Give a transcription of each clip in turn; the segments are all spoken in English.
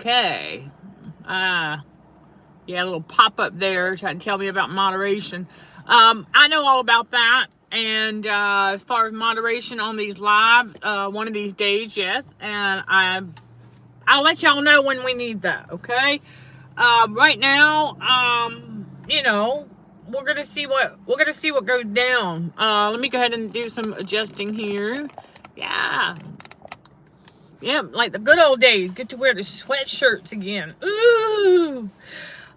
Okay. Yeah, a little pop-up there trying to tell me about moderation. I know all about that. And as far as moderation on these live, one of these days, yes. And I'll let y'all know when we need that, okay? Right now, we're gonna see what goes down. Let me go ahead and do some adjusting here. Yeah. Yep, like the good old days. Get to wear the sweatshirts again. Ooh.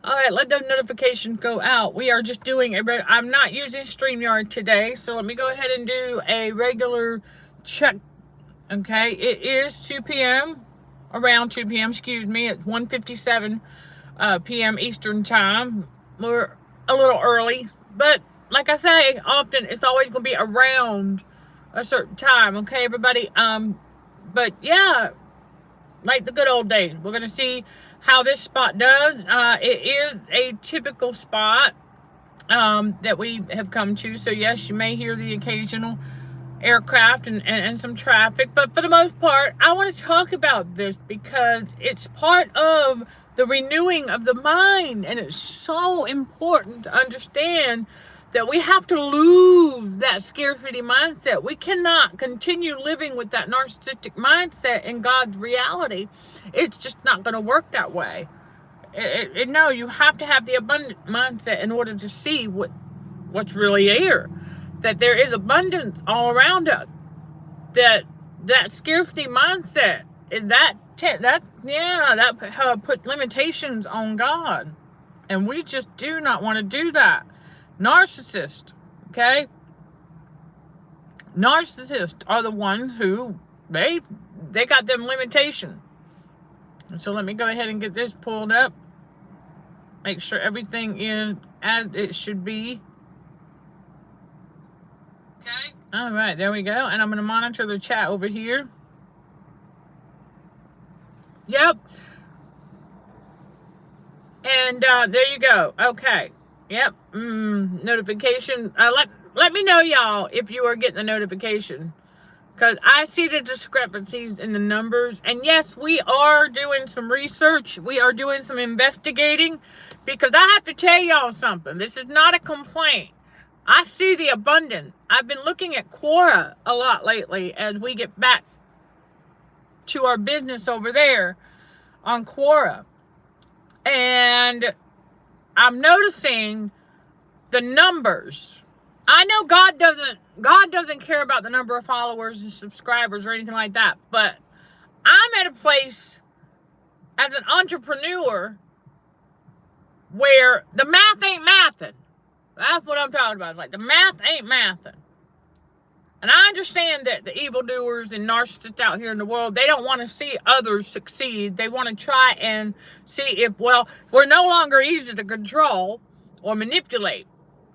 All right, let those notifications go out. We are just doing I'm not using StreamYard today, so let me go ahead and do a regular check. Okay, it is 2 p.m. Around 2 p.m. Excuse me. It's 1:57 p.m. Eastern time. We're a little early, but like I say, often it's always going to be around a certain time. Okay, everybody. But yeah, like the good old days. We're going to see how this spot does. It is a typical spot that we have come to. So yes, you may hear the occasional aircraft and some traffic. But for the most part, I want to talk about this because it's part of the renewing of the mind. And it's so important to understand that we have to lose that scarcity mindset. We cannot continue living with that narcissistic mindset in God's reality. It's just not going to work that way. No, you have to have the abundant mindset in order to see what's really here. That there is abundance all around us. That scarcity mindset, that put limitations on God. And we just do not want to do that. Narcissists, okay? Narcissists are the ones who, they got them limitations. So let me go ahead and get this pulled up. Make sure everything is as it should be. Okay. All right, there we go. And I'm going to monitor the chat over here. Yep. And there you go. Okay. Yep. Notification. Let me know, y'all, if you are getting the notification. Because I see the discrepancies in the numbers. And yes, we are doing some research. We are doing some investigating. Because I have to tell y'all something. This is not a complaint. I see the abundance. I've been looking at Quora a lot lately as we get back to our business over there on Quora. And I'm noticing the numbers. I know God doesn't care about the number of followers and subscribers or anything like that, but I'm at a place as an entrepreneur where the math ain't mathing. That's what I'm talking about. It's like the math ain't mathing. And I understand that the evildoers and narcissists out here in the world, they don't want to see others succeed. They want to try and see if, we're no longer easy to control or manipulate,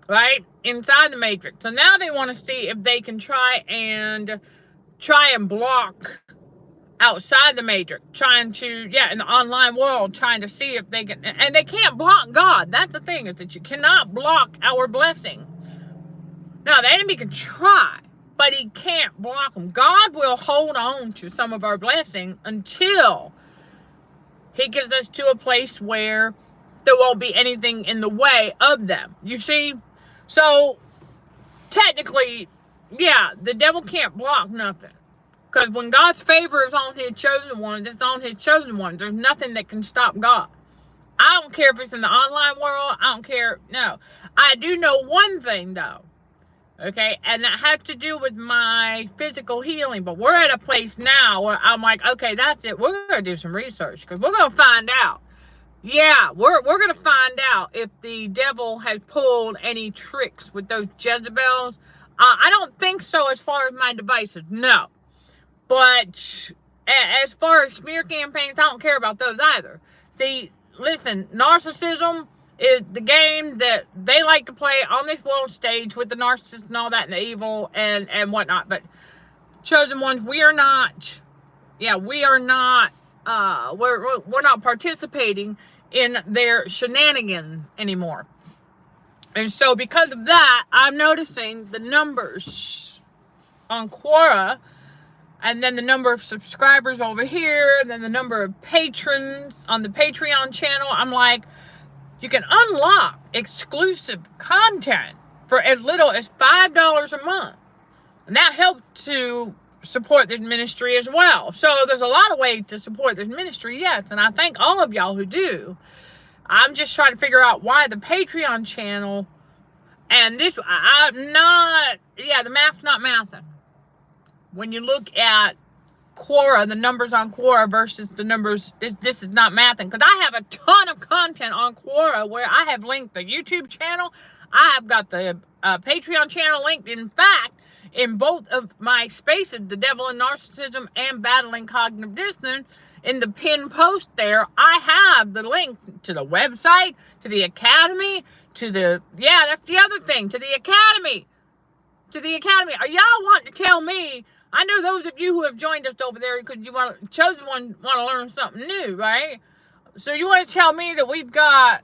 right? Inside the matrix. So now they want to see if they can try and block outside the matrix. Trying to, in the online world, trying to see if they can, and they can't block God. That's the thing, is that you cannot block our blessing. Now, the enemy can try, but he can't block them. God will hold on to some of our blessing until he gets us to a place where there won't be anything in the way of them. You see? So, technically, the devil can't block nothing. Because when God's favor is on his chosen ones, it's on his chosen ones. There's nothing that can stop God. I don't care if it's in the online world. I don't care. No. I do know one thing, though. Okay, and that has to do with my physical healing. But we're at a place now where I'm like, okay, that's it. We're going to do some research because we're going to find out. Yeah, we're going to find out if the devil has pulled any tricks with those Jezebels. I don't think so as far as my devices. No. But as far as smear campaigns, I don't care about those either. See, listen, narcissism is the game that they like to play on this world stage with the narcissists and all that and the evil and whatnot. But chosen ones, we are not we're not participating in their shenanigans anymore. And so because of that, I'm noticing the numbers on Quora and then the number of subscribers over here, and then the number of patrons on the Patreon channel. I'm like, you can unlock exclusive content for as little as $5 a month. And that helped to support this ministry as well. So there's a lot of ways to support this ministry, yes. And I thank all of y'all who do. I'm just trying to figure out why the Patreon channel and this, the math's not mathing. When you look at Quora, the numbers on Quora versus the numbers, this is not mathing. Because I have a ton of content on Quora where I have linked the YouTube channel. I have got the Patreon channel linked. In fact, in both of my spaces, The Devil and Narcissism and Battling Cognitive Dissonance, in the pinned post there, I have the link to the website, to the academy, to the, that's the other thing, to the academy. To the academy. Are y'all want to tell me, I know those of you who have joined us over there because you chosen one want to learn something new, right? So you want to tell me that we've got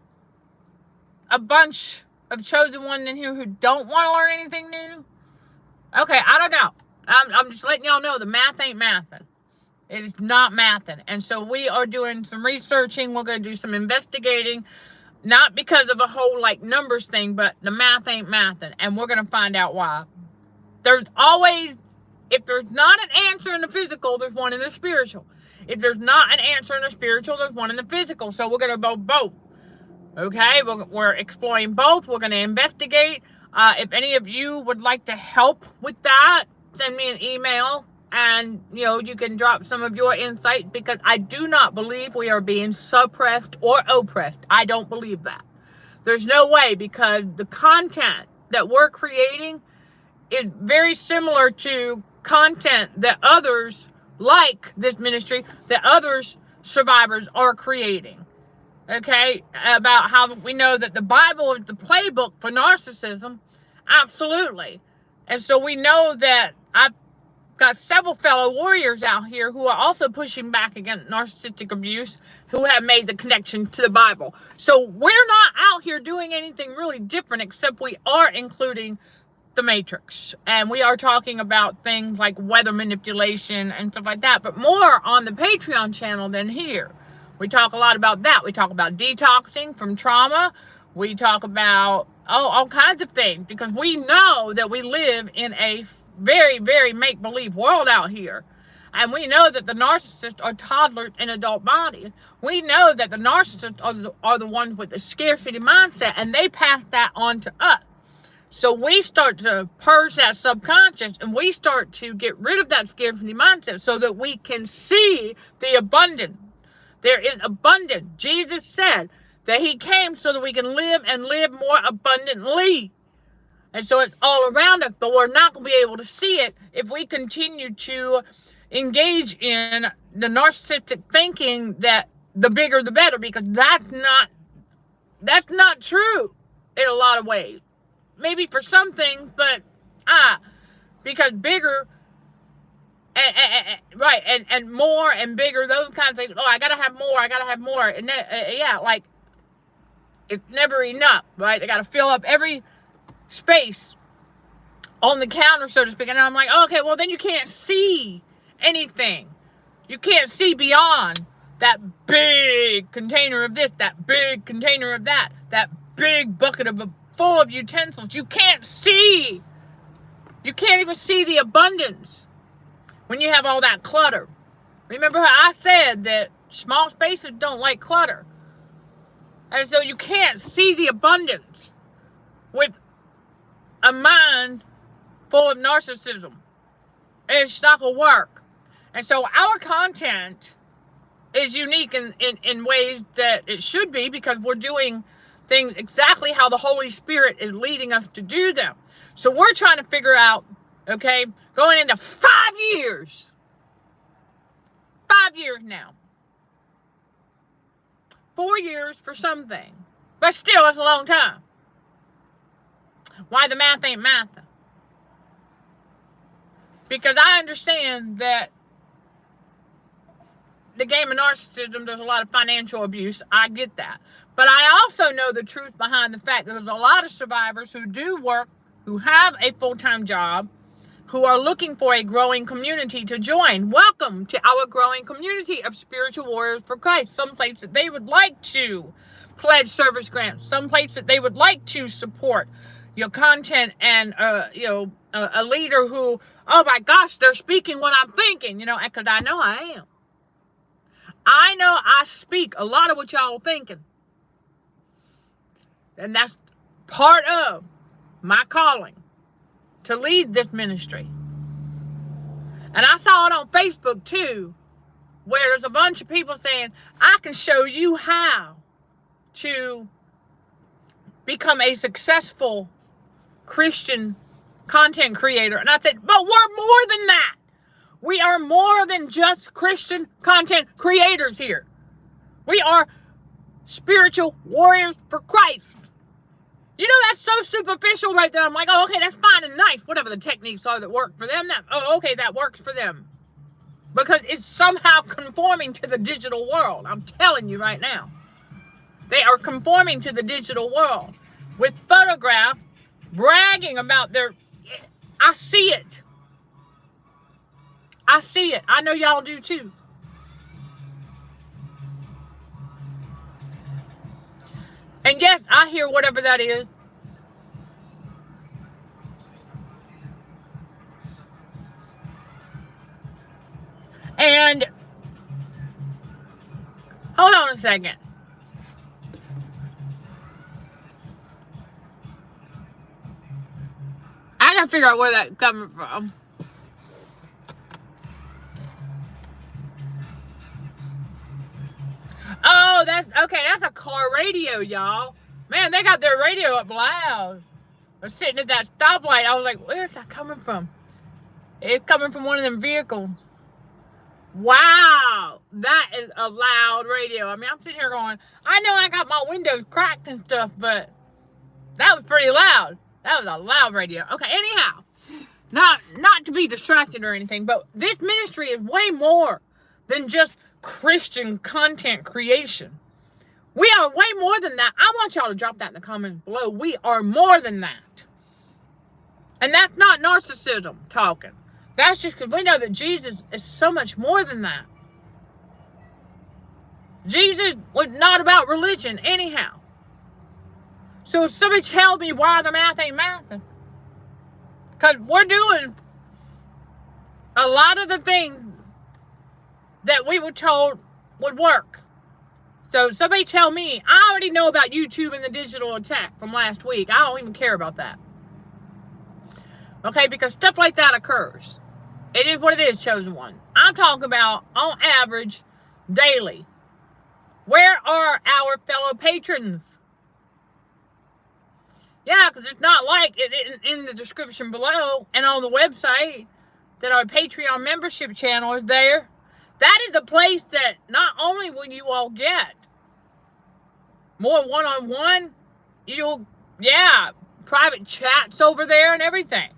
a bunch of chosen ones in here who don't want to learn anything new? Okay, I don't know. I'm just letting y'all know the math ain't mathing. It is not mathing. And so we are doing some researching. We're going to do some investigating. Not because of a whole like numbers thing, but the math ain't mathing. And we're going to find out why. There's always, if there's not an answer in the physical, there's one in the spiritual. If there's not an answer in the spiritual, there's one in the physical. So we're going to go both. Okay? We're exploring both. We're going to investigate. If any of you would like to help with that, send me an email. And, you can drop some of your insight, because I do not believe we are being suppressed or oppressed. I don't believe that. There's no way, because the content that we're creating is very similar to content that others like this ministry, that others survivors are creating. Okay? About how we know that the Bible is the playbook for narcissism. Absolutely. And so we know that I've got several fellow warriors out here who are also pushing back against narcissistic abuse, who have made the connection to the Bible. So we're not out here doing anything really different, except we are including the Matrix. And we are talking about things like weather manipulation and stuff like that, but more on the Patreon channel than here. We talk a lot about that. We talk about detoxing from trauma. We talk about all kinds of things, because we know that we live in a very, very make-believe world out here. And we know that the narcissists are toddlers in adult bodies. We know that the narcissists are the ones with the scarcity mindset, and they pass that on to us. So we start to purge that subconscious, and we start to get rid of that scarcity mindset so that we can see the abundance. There is abundance. Jesus said that he came so that we can live and live more abundantly. And so it's all around us, but we're not going to be able to see it if we continue to engage in the narcissistic thinking that the bigger the better, because that's not true in a lot of ways. Maybe for some things, but because bigger and more and bigger, those kinds of things. Oh, I gotta have more, and like it's never enough, right? I gotta fill up every space on the counter, so to speak. And I'm like, okay, well then you can't see anything. You can't see beyond that big container of this, that big container of that big bucket full of utensils. You can't see. You can't even see the abundance when you have all that clutter. Remember how I said that small spaces don't like clutter. And so you can't see the abundance with a mind full of narcissism. It's not going to work. And so our content is unique in ways that it should be, because we're doing things exactly how the Holy Spirit is leading us to do them. So we're trying to figure out, okay, going into 5 years. 5 years now. 4 years for something. But still, it's a long time. Why the math ain't mathing? Because I understand that the game of narcissism, there's a lot of financial abuse. I get that. But I also know the truth behind the fact that there's a lot of survivors who do work, who have a full-time job, who are looking for a growing community to join. Welcome to our growing community of spiritual warriors for Christ. Some place that they would like to pledge service grants, some place that they would like to support your content, and a leader who, oh my gosh, they're speaking what I'm thinking, because I know I am. I know I speak a lot of what y'all are thinking. And that's part of my calling, to lead this ministry. And I saw it on Facebook too, where there's a bunch of people saying, I can show you how to become a successful Christian content creator. And I said, but we're more than that. We are more than just Christian content creators here. We are spiritual warriors for Christ. That's so superficial right there. I'm like, oh, okay, that's fine and nice. Whatever the techniques are that work for them, that works for them. Because it's somehow conforming to the digital world. I'm telling you right now. They are conforming to the digital world with photographs, bragging about their... I see it. I see it. I know y'all do too. And yes, I hear whatever that is. And hold on a second. I gotta figure out where that's coming from. Oh, that's a car radio, y'all. Man, they got their radio up loud. They're sitting at that stoplight. I was like, where's that coming from? It's coming from one of them vehicles. Wow, that is a loud radio. I mean, I'm sitting here going, I know I got my windows cracked and stuff, but that was pretty loud. That was a loud radio. Okay, anyhow, not to be distracted or anything, but this ministry is way more than just Christian content creation. We are way more than that. I want y'all to drop that in the comments below. We are more than that. And that's not narcissism talking. That's just because we know that Jesus is so much more than that. Jesus was not about religion anyhow. So if somebody tell me why the math ain't mathing, because we're doing a lot of the things that we were told would work. So somebody tell me, I already know about YouTube and the digital attack from last week. I don't even care about that. Okay, because stuff like that occurs. It is what it is, chosen one. I'm talking about, on average, daily. Where are our fellow patrons? Yeah, because it's not like it in the description below and on the website that our Patreon membership channel is there. That is a place that not only will you all get more one-on-one, private chats over there and everything.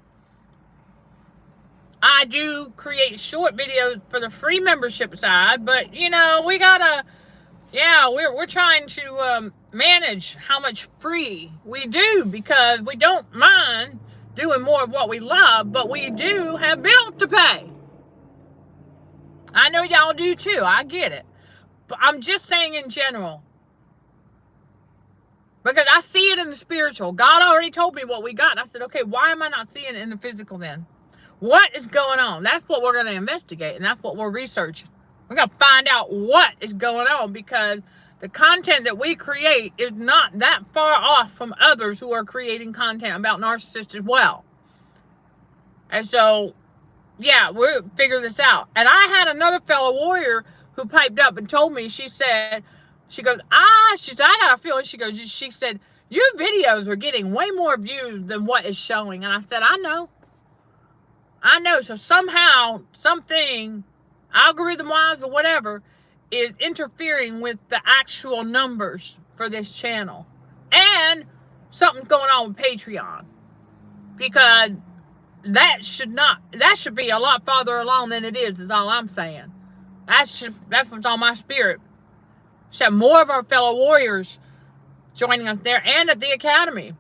I do create short videos for the free membership side, but we gotta, we're trying to manage how much free we do, because we don't mind doing more of what we love, but we do have bills to pay. I know y'all do too. I get it. But I'm just saying in general. Because I see it in the spiritual. God already told me what we got. I said, okay, why am I not seeing it in the physical then? What is going on? That's what we're going to investigate. And that's what we're researching. We're going to find out what is going on, because the content that we create is not that far off from others who are creating content about narcissists as well. And so, we'll figure this out. And I had another fellow warrior who piped up and told me, she said, I got a feeling, she said, your videos are getting way more views than what is showing. And I said, I know. So somehow, something, algorithm-wise or whatever, is interfering with the actual numbers for this channel. And something's going on with Patreon. Because that should be a lot farther along than it is all I'm saying. That's what's on my spirit. Should have more of our fellow warriors joining us there and at the academy.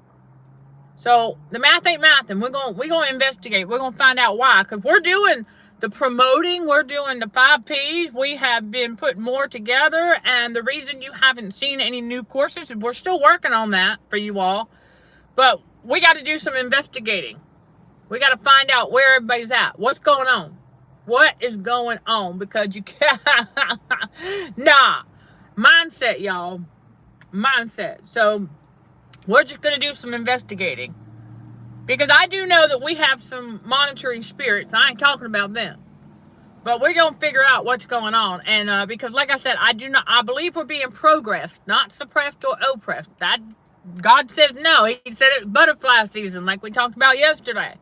So the math ain't math, and we're gonna investigate. We're gonna find out why. Because we're doing the promoting, we're doing the 5 Ps. We have been putting more together, and the reason you haven't seen any new courses is we're still working on that for you all. But we got to do some investigating. We got to find out where everybody's at. What's going on? What is going on? Because you can't. Nah. Mindset, y'all. Mindset. So we're just going to do some investigating. Because I do know that we have some monitoring spirits. I ain't talking about them. But we're going to figure out what's going on. And because like I said, I believe we're being progressed, not suppressed or oppressed. That God said no. He said it's butterfly season, like we talked about yesterday.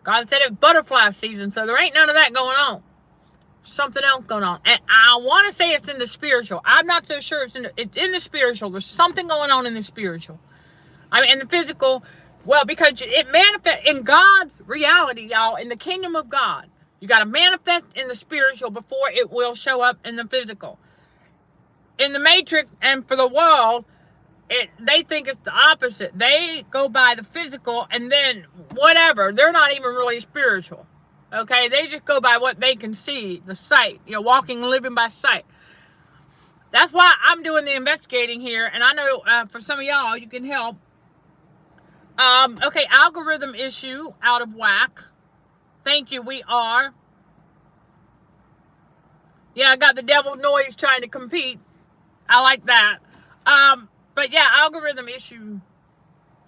God said it's butterfly season, so there ain't none of that going on. Something else going on. And I want to say it's in the spiritual. I'm not so sure it's in the spiritual. There's something going on in the spiritual. I mean, in the physical, well, because it manifests in God's reality, y'all, in the kingdom of God. You got to manifest in the spiritual before it will show up in the physical. In the matrix and for the world, they think it's the opposite. They go by the physical and then whatever. They're not even really spiritual. Okay? They just go by what they can see, the sight. Walking and living by sight. That's why I'm doing the investigating here. And I know for some of y'all, you can help. Okay, algorithm issue out of whack. Thank you, we are. Yeah, I got the devil noise trying to compete. I like that. But yeah, algorithm issue,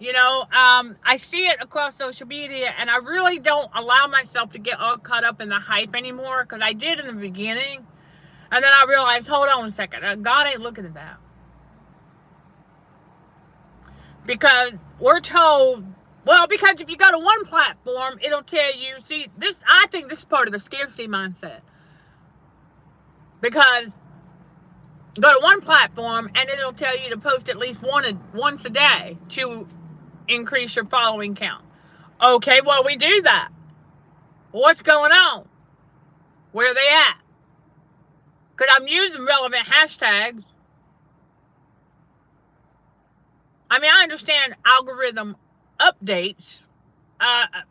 I see it across social media, and I really don't allow myself to get all caught up in the hype anymore, because I did in the beginning, and then I realized, hold on a second, God ain't looking at that. Because we're told, because if you go to one platform, it'll tell you, I think this is part of the scarcity mindset. Because go to one platform and it'll tell you to post at least once a day to increase your following count. Okay, well, we do that. What's going on? Where are they at? Because I'm using relevant hashtags. I mean, I understand algorithm updates.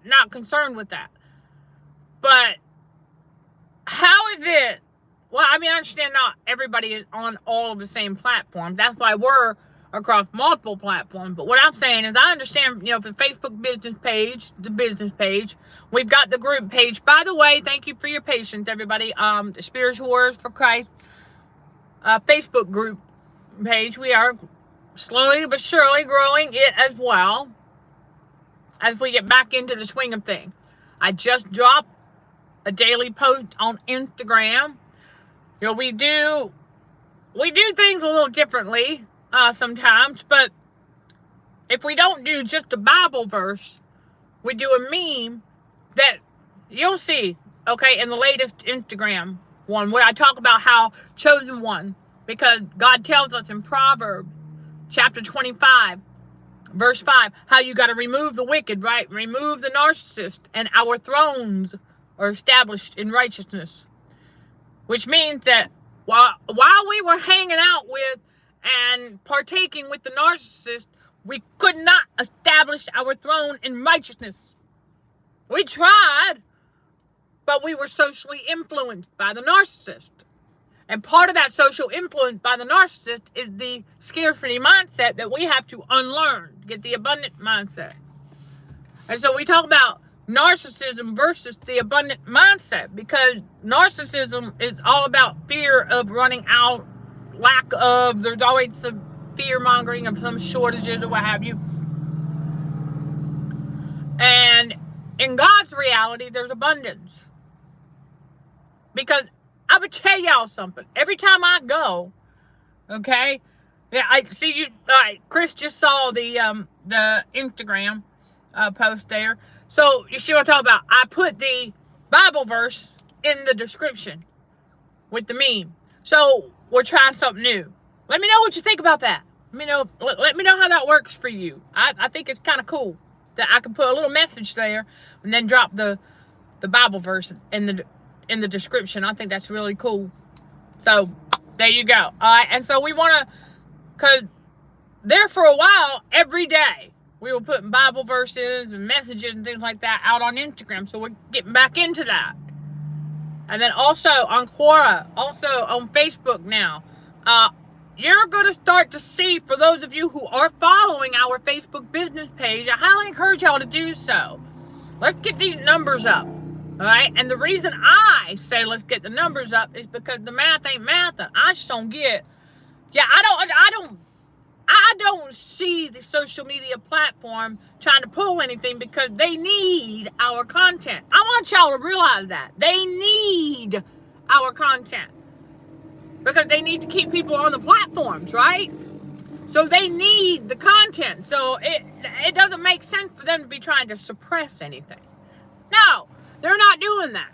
Not concerned with that. But how is it? Well, I mean, I understand not everybody is on all of the same platforms. That's why we're across multiple platforms. But what I'm saying is I understand, the Facebook business page, the business page. We've got the group page. By the way, thank you for your patience, everybody. The Spiritual Warriors for Christ Facebook group page. We are slowly but surely growing it as well as we get back into the swing of things. I just dropped a daily post on Instagram. We do things a little differently sometimes, but if we don't do just a Bible verse, we do a meme that you'll see, okay, in the latest Instagram one, where I talk about how chosen one, because God tells us in Proverbs chapter 25, verse 5, how you got to remove the wicked, right? Remove the narcissist, and our thrones are established in righteousness. Which means that while we were hanging out with and partaking with the narcissist, we could not establish our throne in righteousness. We tried, but we were socially influenced by the narcissist. And part of that social influence by the narcissist is the scarcity mindset that we have to unlearn, get the abundant mindset. And so we talk about narcissism versus the abundant mindset, because narcissism is all about fear of running out, lack of, there's always some fear mongering of some shortages or what have you. And in God's reality, there's abundance. Because I would tell y'all something. Every time I go, okay, yeah, I see you. Chris just saw the Instagram post there. So, you see what I'm talking about? I put the Bible verse in the description with the meme. So, we're trying something new. Let me know what you think about that. Let me know how that works for you. I think it's kind of cool that I can put a little message there and then drop the Bible verse in the description. I think that's really cool. So, there you go. All right, and so we want to, because there for a while, every day, we were putting Bible verses and messages and things like that out on Instagram. So we're getting back into that. And then also on Quora, also on Facebook now. You're going to start to see, for those of you who are following our Facebook business page, I highly encourage y'all to do so. Let's get these numbers up. All right? And the reason I say let's get the numbers up is because the math ain't mathing. I just don't get. Yeah, I don't see the social media platform trying to pull anything because they need our content. I want y'all to realize that. They need our content because they need to keep people on the platforms, right? So they need the content. So it doesn't make sense for them to be trying to suppress anything. No, they're not doing that.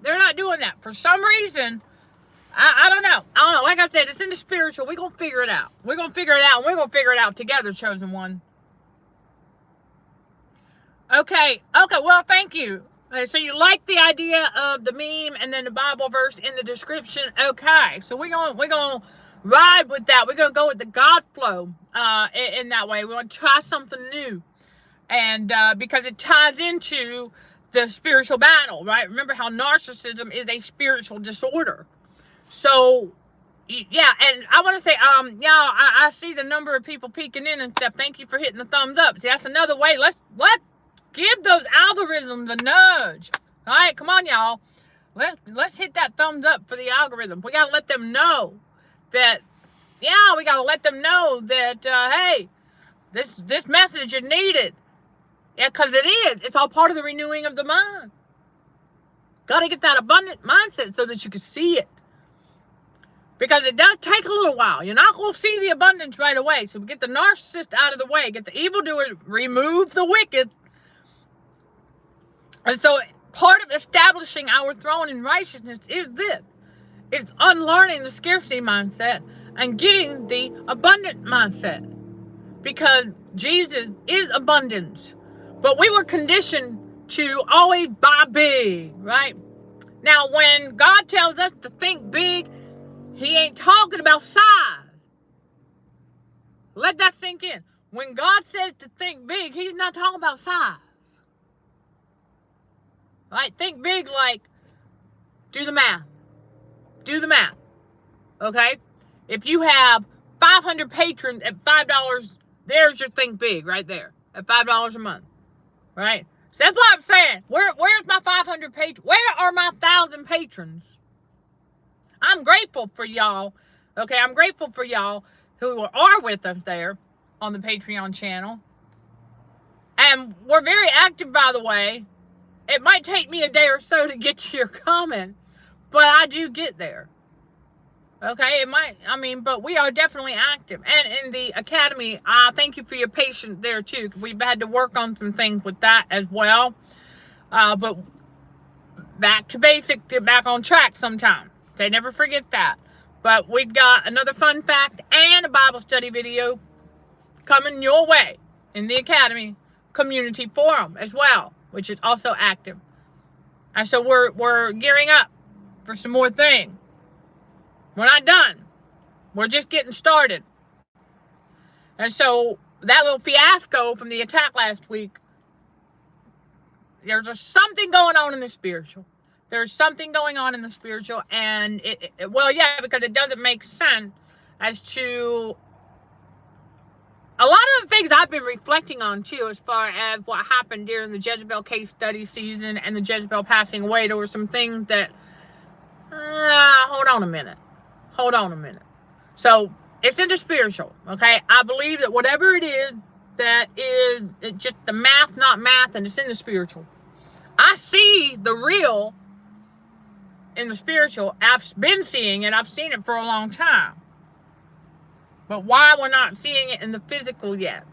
They're not doing that. For some reason, I don't know. Like I said, it's in the spiritual. We're going to figure it out. We're going to figure it out, and we're going to figure it out together, chosen one. Okay, well, thank you. So you like the idea of the meme and then the Bible verse in the description? Okay, so we're going to ride with that. We're going to go with the God flow in that way. We want to try something new. And because it ties into the spiritual battle, right? Remember how narcissism is a spiritual disorder. So, yeah, and I want to say, y'all, I see the number of people peeking in and stuff. Thank you for hitting the thumbs up. See, that's another way. Let's give those algorithms a nudge. All right, come on, y'all. Let's hit that thumbs up for the algorithm. We got to let them know that, yeah, we got to let them know that, hey, this message is needed. Yeah, because it is. It's all part of the renewing of the mind. Got to get that abundant mindset so that you can see it. Because it does take a little while. You're not going to see the abundance right away. So we get the narcissist out of the way. Get the evildoer, remove the wicked. And so part of establishing our throne in righteousness is this. It's unlearning the scarcity mindset and getting the abundant mindset. Because Jesus is abundance. But we were conditioned to always buy big, right? Now, when God tells us to think big, He ain't talking about size. Let that sink in. When God says to think big, He's not talking about size. Right? Think big like, do the math. Do the math. Okay? If you have 500 patrons at $5, there's your think big right there. At $5 a month. Right? So that's what I'm saying. Where's my 500 patrons? Where are my 1,000 patrons? I'm grateful for y'all. Okay, I'm grateful for y'all who are with us there on the Patreon channel. And we're very active, by the way. It might take me a day or so to get to your comment, but I do get there. Okay, it might, but we are definitely active. And in the academy, thank you for your patience there too. We've had to work on some things with that as well. But back to basic, get back on track sometime. Okay, never forget that. But we've got another fun fact and a Bible study video coming your way in the Academy Community Forum as well, which is also active. And so we're gearing up for some more things. We're not done. We're just getting started. And so that little fiasco from the attack last week, there's just something going on in the spiritual. There's something going on in the spiritual, and because it doesn't make sense as to a lot of the things I've been reflecting on too, as far as what happened during the Jezebel case study season and the Jezebel passing away. There were some things that, hold on a minute. So it's in the spiritual, okay? I believe that whatever it is, that is it's just the math, not math, and it's in the spiritual. I see the real in the spiritual. I've been seeing it. I've seen it for a long time. But why we're not seeing it in the physical yet?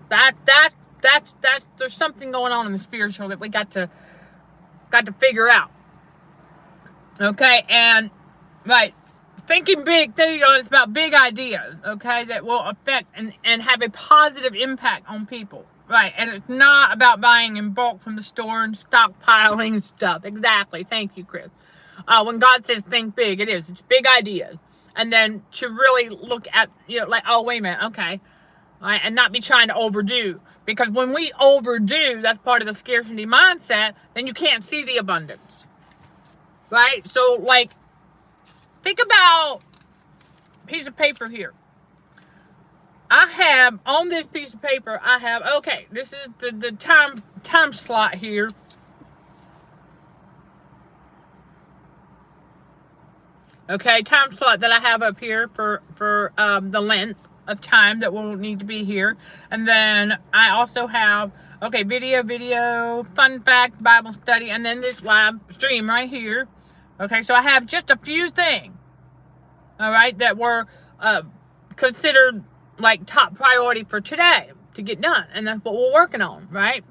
That's there's something going on in the spiritual that we got to figure out. Okay, and right, thinking big, there you go, it's about big ideas, okay, that will affect and have a positive impact on people. Right, and it's not about buying in bulk from the store and stockpiling stuff. Exactly. Thank you, Chris. When God says think big, it's big ideas. And then to really look at, like, oh, wait a minute, okay. right? And not be trying to overdo. Because when we overdo, that's part of the scarcity mindset, then you can't see the abundance, right? So, like, think about a piece of paper here. I have, on this piece of paper, I have, okay, this is the time slot here. Okay, time slot that I have up here for the length of time that will need to be here. And then I also have, okay, video, fun fact, Bible study, and then this live stream right here. Okay, so I have just a few things, all right, that were considered like top priority for today to get done. And that's what we're working on, right?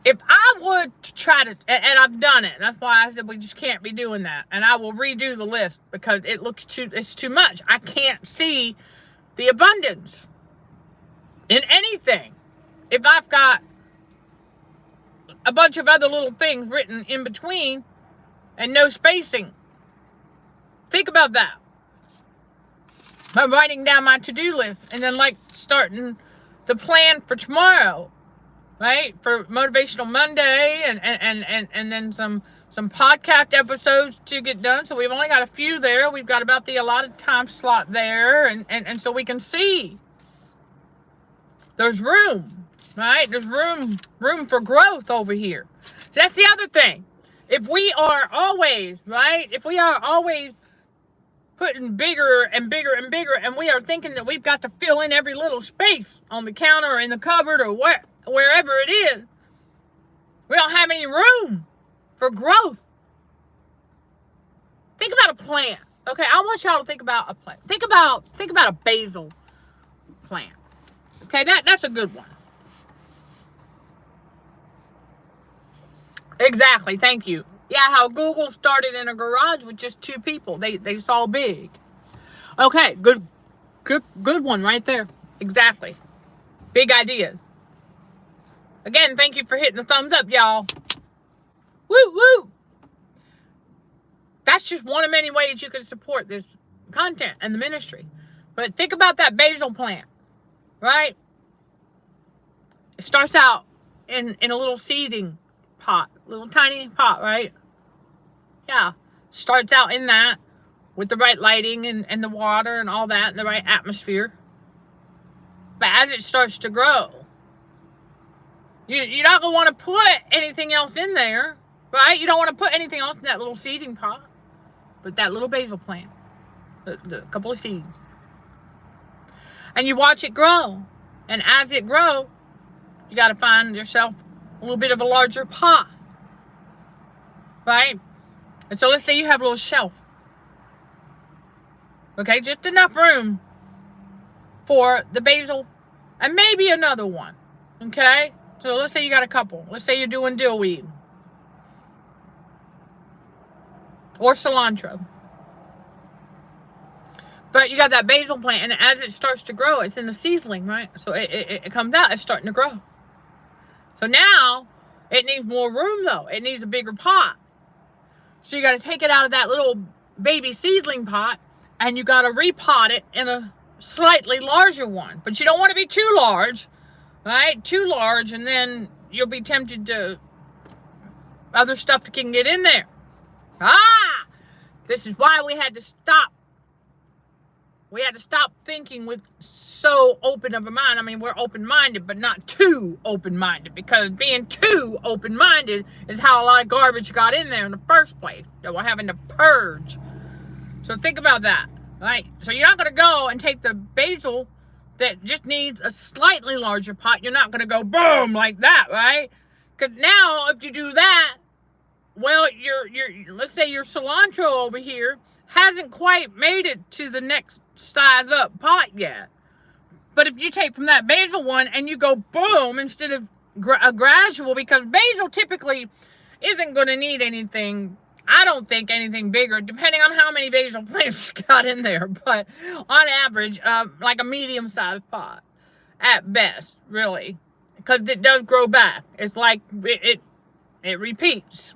If I would try to, and I've done it, that's why I said we just can't be doing that. And I will redo the list because it's too much. I can't see the abundance in anything if I've got a bunch of other little things written in between and no spacing. Think about that. I'm writing down my to-do list and then like starting the plan for tomorrow, right? For Motivational Monday and then some podcast episodes to get done. So we've only got a few there. We've got about the allotted time slot there. And so we can see there's room, right? There's room for growth over here. So that's the other thing. If we are always, right? If we are always putting bigger and bigger and bigger, and we are thinking that we've got to fill in every little space on the counter or in the cupboard or wherever it is, we don't have any room for growth. Think about a plant. Okay, I want y'all to think about a plant. Think about a basil plant. Okay, that's a good one. Exactly, thank you. Yeah, how Google started in a garage with just 2 people. They saw big. Okay, good one right there. Exactly. Big ideas. Again, thank you for hitting the thumbs up, y'all. Woo, woo. That's just one of many ways you can support this content and the ministry. But think about that basil plant, right? It starts out in a little seeding pot, little tiny pot, right? Yeah, starts out in that with the right lighting and the water and all that and the right atmosphere. But as it starts to grow, you're not going to want to put anything else in there, right? You don't want to put anything else in that little seeding pot, but that little basil plant, the couple of seeds. And you watch it grow. And as it grows, you got to find yourself a little bit of a larger pot, right? And so let's say you have a little shelf. Okay, just enough room for the basil and maybe another one. Okay, so let's say you got a couple. Let's say you're doing dillweed or cilantro. But you got that basil plant, and as it starts to grow, it's in the seedling, right? So it comes out, it's starting to grow. So now it needs more room, though. It needs a bigger pot. So you got to take it out of that little baby seedling pot, and you got to repot it in a slightly larger one. But you don't want to be too large, right? Too large, and then you'll be tempted to other stuff can get in there. This is why we had to stop. We had to stop thinking with so open of a mind. I mean, we're open-minded, but not too open-minded, because being too open-minded is how a lot of garbage got in there in the first place that we're having to purge. So think about that, right? So you're not going to go and take the basil that just needs a slightly larger pot. You're not going to go boom like that, right? Because now if you do that, well, let's say your cilantro over here hasn't quite made it to the next size up pot yet. But if you take from that basil one and you go boom instead of a gradual, because basil typically isn't going to need anything, I don't think anything bigger, depending on how many basil plants you got in there. But on average, like a medium-sized pot at best, really, because it does grow back. It's like it repeats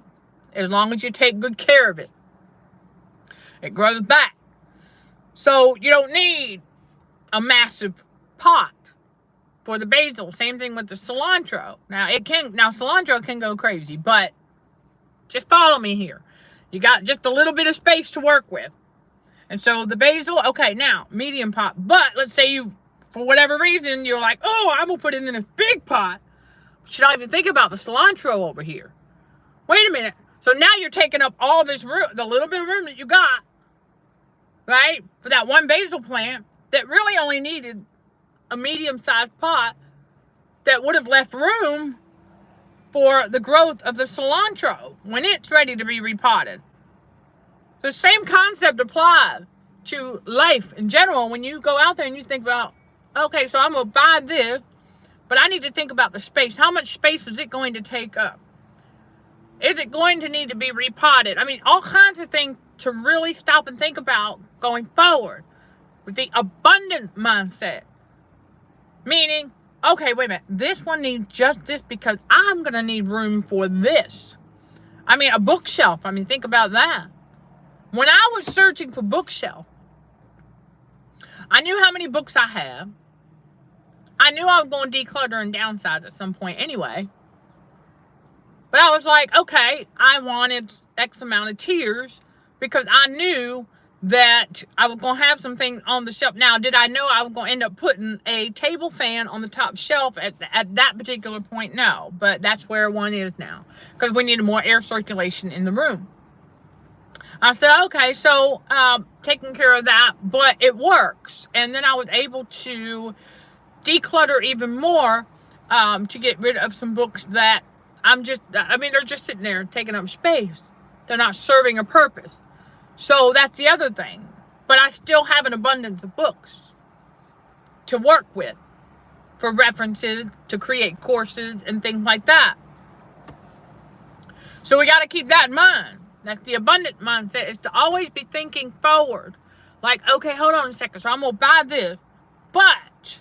as long as you take good care of it. It grows back. So you don't need a massive pot. for the basil. Same thing with the cilantro. Now cilantro can go crazy, but just follow me here. You got just a little bit of space to work with. And so the basil, okay, now medium pot. But let's say you, for whatever reason, you're like, oh, I'm gonna put it in this big pot. Should I even think about the cilantro over here? Wait a minute. So now you're taking up all this room, the little bit of room that you got, right, for that one basil plant that really only needed a medium-sized pot that would have left room for the growth of the cilantro when it's ready to be repotted. The same concept applies to life in general. When you go out there and you think about, okay, so I'm going to buy this, but I need to think about the space. How much space is it going to take up? Is it going to need to be repotted? I mean, all kinds of things to really stop and think about going forward with the abundant mindset. Meaning, okay, wait a minute. This one needs just this because I'm going to need room for this. I mean, a bookshelf. I mean, think about that. When I was searching for bookshelf, I knew how many books I have. I knew I was going to declutter and downsize at some point anyway. But I was like, okay, I wanted X amount of tiers because I knew that I was going to have something on the shelf. Now, did I know I was going to end up putting a table fan on the top shelf at that particular point? No, but that's where one is now because we needed more air circulation in the room. I said, okay, so taking care of that, but it works. And then I was able to declutter even more to get rid of some books that they're just sitting there taking up space. They're not serving a purpose. So that's the other thing. But I still have an abundance of books to work with for references, to create courses and things like that. So we got to keep that in mind. That's the abundant mindset, is to always be thinking forward. Like, okay, hold on a second. So I'm going to buy this, but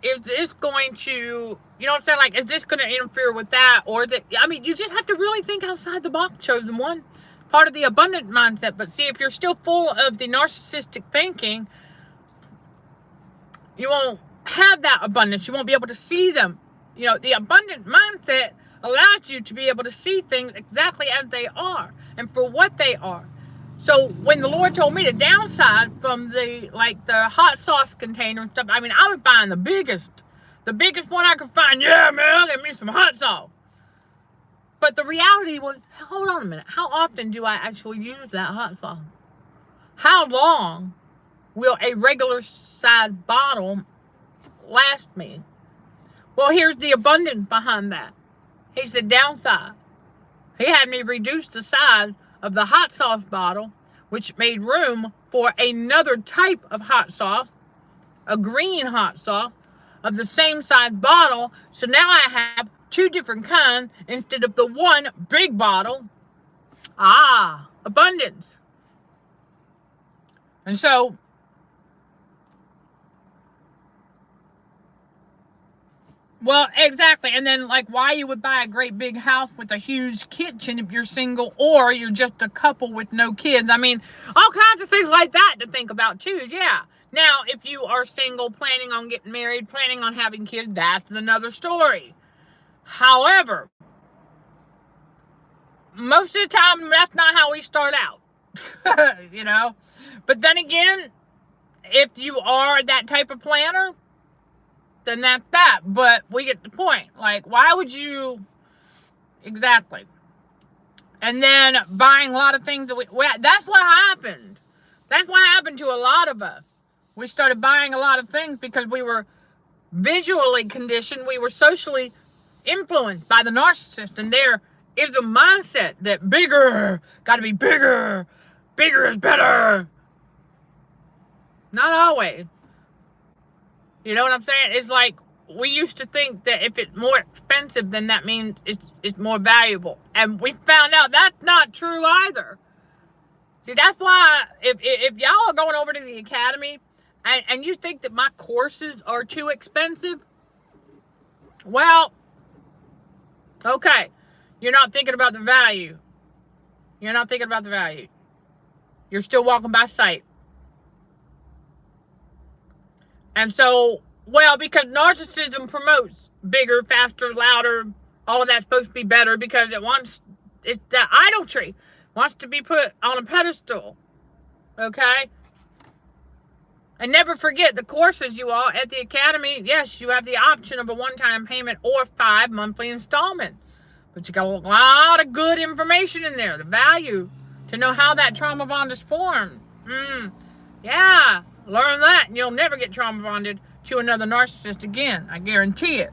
is this going to, you know what I'm saying? Like, is this going to interfere with that? Or is it, I mean, you just have to really think outside the box, chosen one. Part of the abundant mindset. But see, if you're still full of the narcissistic thinking, you won't have that abundance. You won't be able to see them. You know, the abundant mindset allows you to be able to see things exactly as they are and for what they are. So when the Lord told me to downsize from the hot sauce container and stuff, I mean, I was buying the biggest one I could find. Yeah, man, get me some hot sauce. But the reality was, hold on a minute. How often do I actually use that hot sauce? How long will a regular size bottle last me? Well, here's the abundance behind that. He said downside. He had me reduce the size of the hot sauce bottle, which made room for another type of hot sauce, a green hot sauce, of the same size bottle. So now I have two different kinds instead of the one big bottle. Abundance. And so, well, exactly. And then, like, why you would buy a great big house with a huge kitchen if you're single or you're just a couple with no kids. I mean, all kinds of things like that to think about, too. Yeah. Now, if you are single, planning on getting married, planning on having kids, that's another story. However, most of the time, that's not how we start out. You know? But then again, if you are that type of planner, then that's that. But we get the point. Like, why would you... Exactly. And then buying a lot of things that's what happened. That's what happened to a lot of us. We started buying a lot of things because we were visually conditioned. We were socially influenced by the narcissist. And there is a mindset that bigger, got to be bigger. Bigger is better. Not always. You know what I'm saying? It's like we used to think that if it's more expensive, then that means it's more valuable. And we found out that's not true either. See, that's why if y'all are going over to the academy and you think that my courses are too expensive, well, okay. You're not thinking about the value. You're not thinking about the value. You're still walking by sight. And so Well, because narcissism promotes bigger, faster, louder. All of that's supposed to be better because it's that idolatry. Wants to be put on a pedestal. Okay? And never forget the courses you all at the Academy. Yes, you have the option of a one-time payment or 5 monthly installments. But you got a lot of good information in there. The value to know how that trauma bond is formed. Yeah, learn that and you'll never get trauma bonded to another narcissist again. I guarantee it.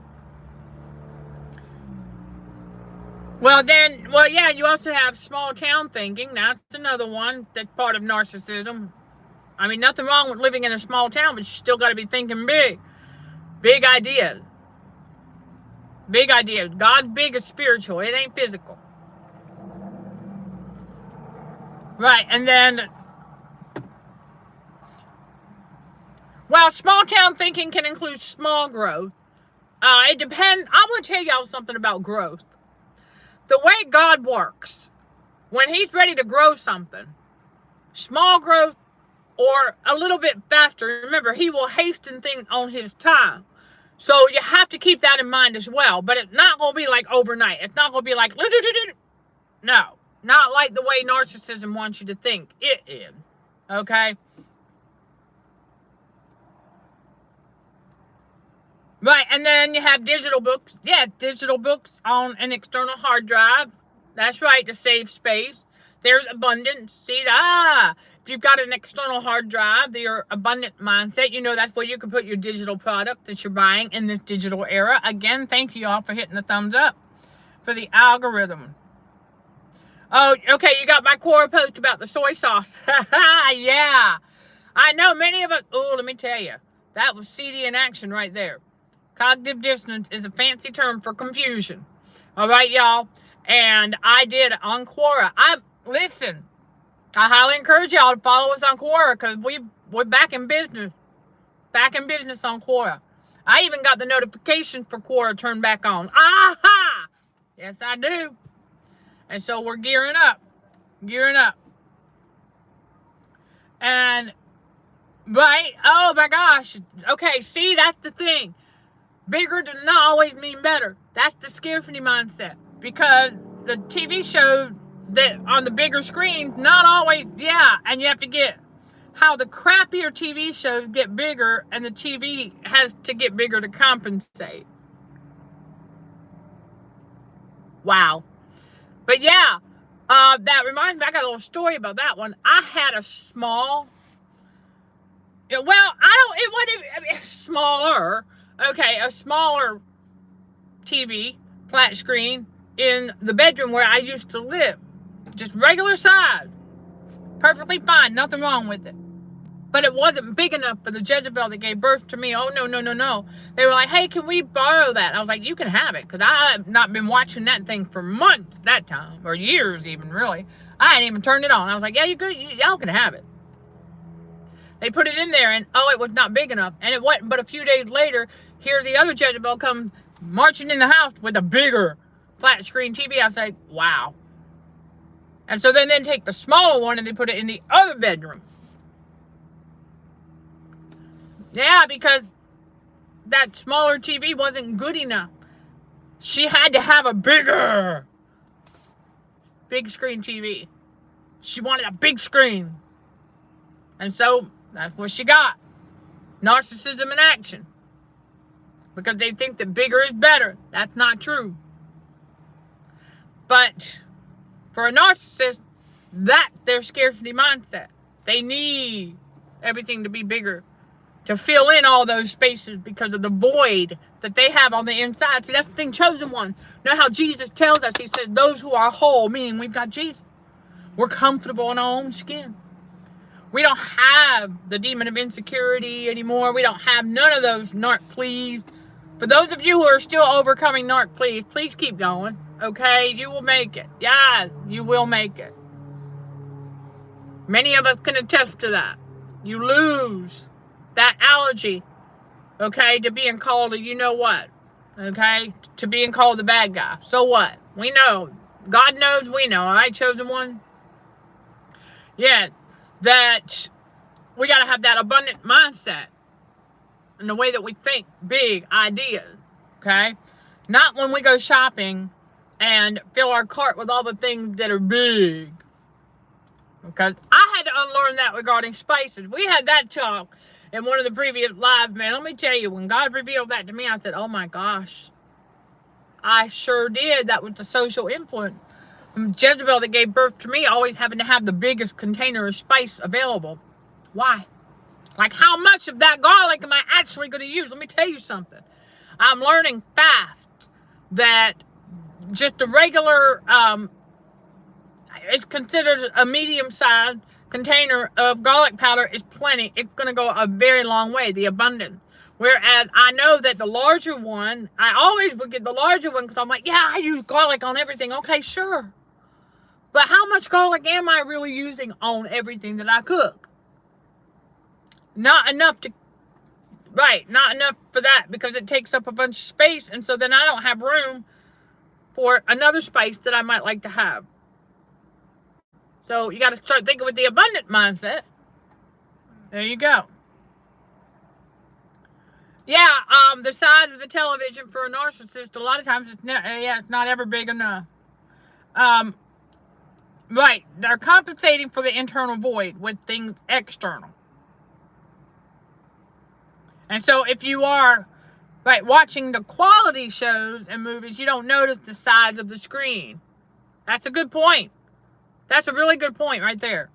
Well, yeah, you also have small town thinking. That's another one that's part of narcissism. I mean, nothing wrong with living in a small town, but you still got to be thinking big. Big ideas. Big ideas. God's big is spiritual. It ain't physical. Right, and then... Well, small town thinking can include small growth. It depends. I'm going to tell y'all something about growth. The way God works, when he's ready to grow something, small growth or a little bit faster, remember, he will hasten things on his time. So you have to keep that in mind as well. But it's not going to be like overnight. It's not going to be like, no, not like the way narcissism wants you to think it is. Okay? Right, and then you have digital books. Yeah, digital books on an external hard drive. That's right, to save space. There's abundance. See, if you've got an external hard drive, your abundant mindset, you know that's where you can put your digital product that you're buying in this digital era. Again, thank you all for hitting the thumbs up for the algorithm. Oh, okay, you got my Quora post about the soy sauce. Yeah. I know many of us, let me tell you, that was CD in action right there. Cognitive dissonance is a fancy term for confusion. All right, y'all. And I did on Quora. Listen, I highly encourage y'all to follow us on Quora because we're back in business. Back in business on Quora. I even got the notification for Quora turned back on. Aha! Yes, I do. And so we're gearing up. Gearing up. And, right? Oh my gosh. Okay, see, that's the thing. Bigger does not always mean better. That's the scarcity mindset. Because the TV shows that on the bigger screens, not always, yeah, and you have to get how the crappier TV shows get bigger and the TV has to get bigger to compensate. Wow. But yeah, that reminds me, I got a little story about that one. I had a small, it wasn't smaller. Okay, a smaller TV, flat screen, in the bedroom where I used to live. Just regular size. Perfectly fine, nothing wrong with it. But it wasn't big enough for the Jezebel that gave birth to me. Oh, no. They were like, hey, can we borrow that? I was like, you can have it. Because I have not been watching that thing for months that time. Or years even, really. I hadn't even turned it on. I was like, yeah, you good. Y'all can have it. They put it in there and, it was not big enough. And it wasn't but a few days later, here the other Jezebel comes marching in the house with a bigger flat screen TV. I was like, wow. And so then take the smaller one and they put it in the other bedroom. Yeah, because that smaller TV wasn't good enough. She had to have a big screen TV. She wanted a big screen. And so that's what she got. Narcissism in action. Because they think that bigger is better. That's not true. But for a narcissist, that's their scarcity mindset. They need everything to be bigger to fill in all those spaces because of the void that they have on the inside. See, that's the thing, chosen one. You know how Jesus tells us, he says, those who are whole, meaning we've got Jesus. We're comfortable in our own skin. We don't have the demon of insecurity anymore. We don't have none of those narc fleas. For those of you who are still overcoming narc fleas, please keep going. Okay? You will make it. Yeah, you will make it. Many of us can attest to that. You lose that allergy, okay, to being called a you know what, okay, to being called the bad guy. So what? We know. God knows we know. All right, chosen one? Yeah, that we got to have that abundant mindset. and the way that we think big ideas, okay? Not when we go shopping and fill our cart with all the things that are big. Because I had to unlearn that regarding spices. We had that talk in one of the previous lives, man. Let me tell you, when God revealed that to me, I said, oh my gosh. I sure did. That was the social influence. Jezebel that gave birth to me always having to have the biggest container of spice available. Why? Like, how much of that garlic am I actually going to use? Let me tell you something. I'm learning fast that just a regular, it's considered a medium-sized container of garlic powder is plenty. It's going to go a very long way, the abundance. Whereas I know that the larger one, I always would get the larger one because I'm like, yeah, I use garlic on everything. Okay, sure. But how much garlic am I really using on everything that I cook? Not enough to, right, not enough for that because it takes up a bunch of space. And so then I don't have room for another spice that I might like to have. So you got to start thinking with the abundant mindset. There you go. Yeah, the size of the television for a narcissist, a lot of times it's not ever big enough. Right, they're compensating for the internal void with things external. And so if you are, right, watching the quality shows and movies, you don't notice the size of the screen. That's a good point. That's a really good point right there.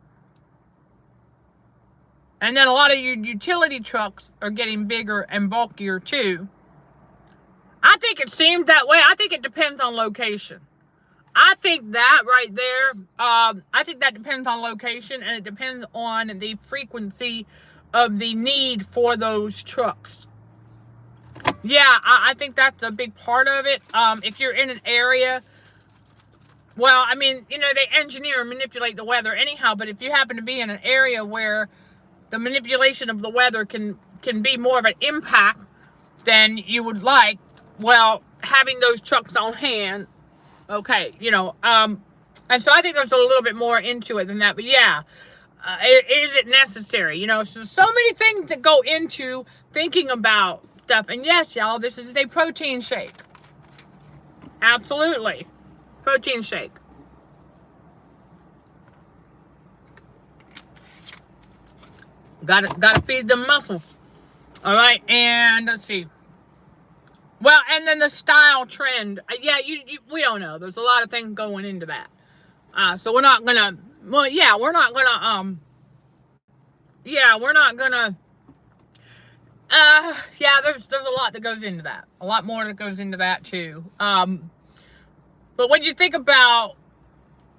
And then a lot of your utility trucks are getting bigger and bulkier too. I think it seems that way. I think it depends on location. I think that right there, I think that depends on location, and it depends on the frequency of the need for those trucks. Yeah, I think that's a big part of it. If you're in an area, well, I mean, you know, they engineer and manipulate the weather anyhow, but if you happen to be in an area where the manipulation of the weather can be more of an impact than you would like, well, having those trucks on hand, okay, you know, and so I think there's a little bit more into it than that, but yeah, is it necessary? You know, so many things that go into thinking about stuff, and yes, y'all, this is a protein shake. Absolutely. Protein shake. Gotta feed them muscles. All right, and let's see. Well, and then the style trend. Yeah, we don't know. There's a lot of things going into that. So we're not gonna. Well, yeah, we're not gonna. We're not gonna. Yeah, there's a lot that goes into that. A lot more that goes into that too. But when you think about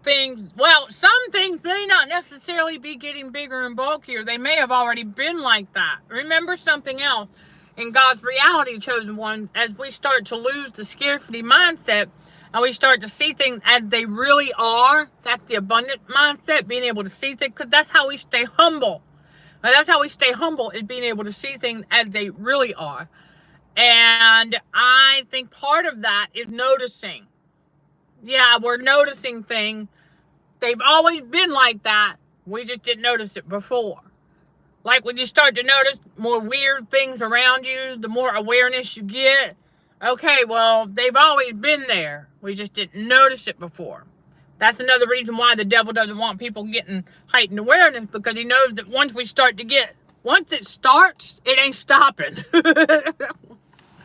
things, well, some things may not necessarily be getting bigger and bulkier. They may have already been like that. Remember something else in God's reality, chosen ones, as we start to lose the scarcity mindset and we start to see things as they really are. That's the abundant mindset, being able to see things, because that's how we stay humble. Now, that's how we stay humble, is being able to see things as they really are. And I think part of that is noticing. Yeah, we're noticing things. They've always been like that. We just didn't notice it before. Like when you start to notice more weird things around you, the more awareness you get. Okay, well, they've always been there. We just didn't notice it before. That's another reason why the devil doesn't want people getting heightened awareness, because he knows that once it starts, it ain't stopping.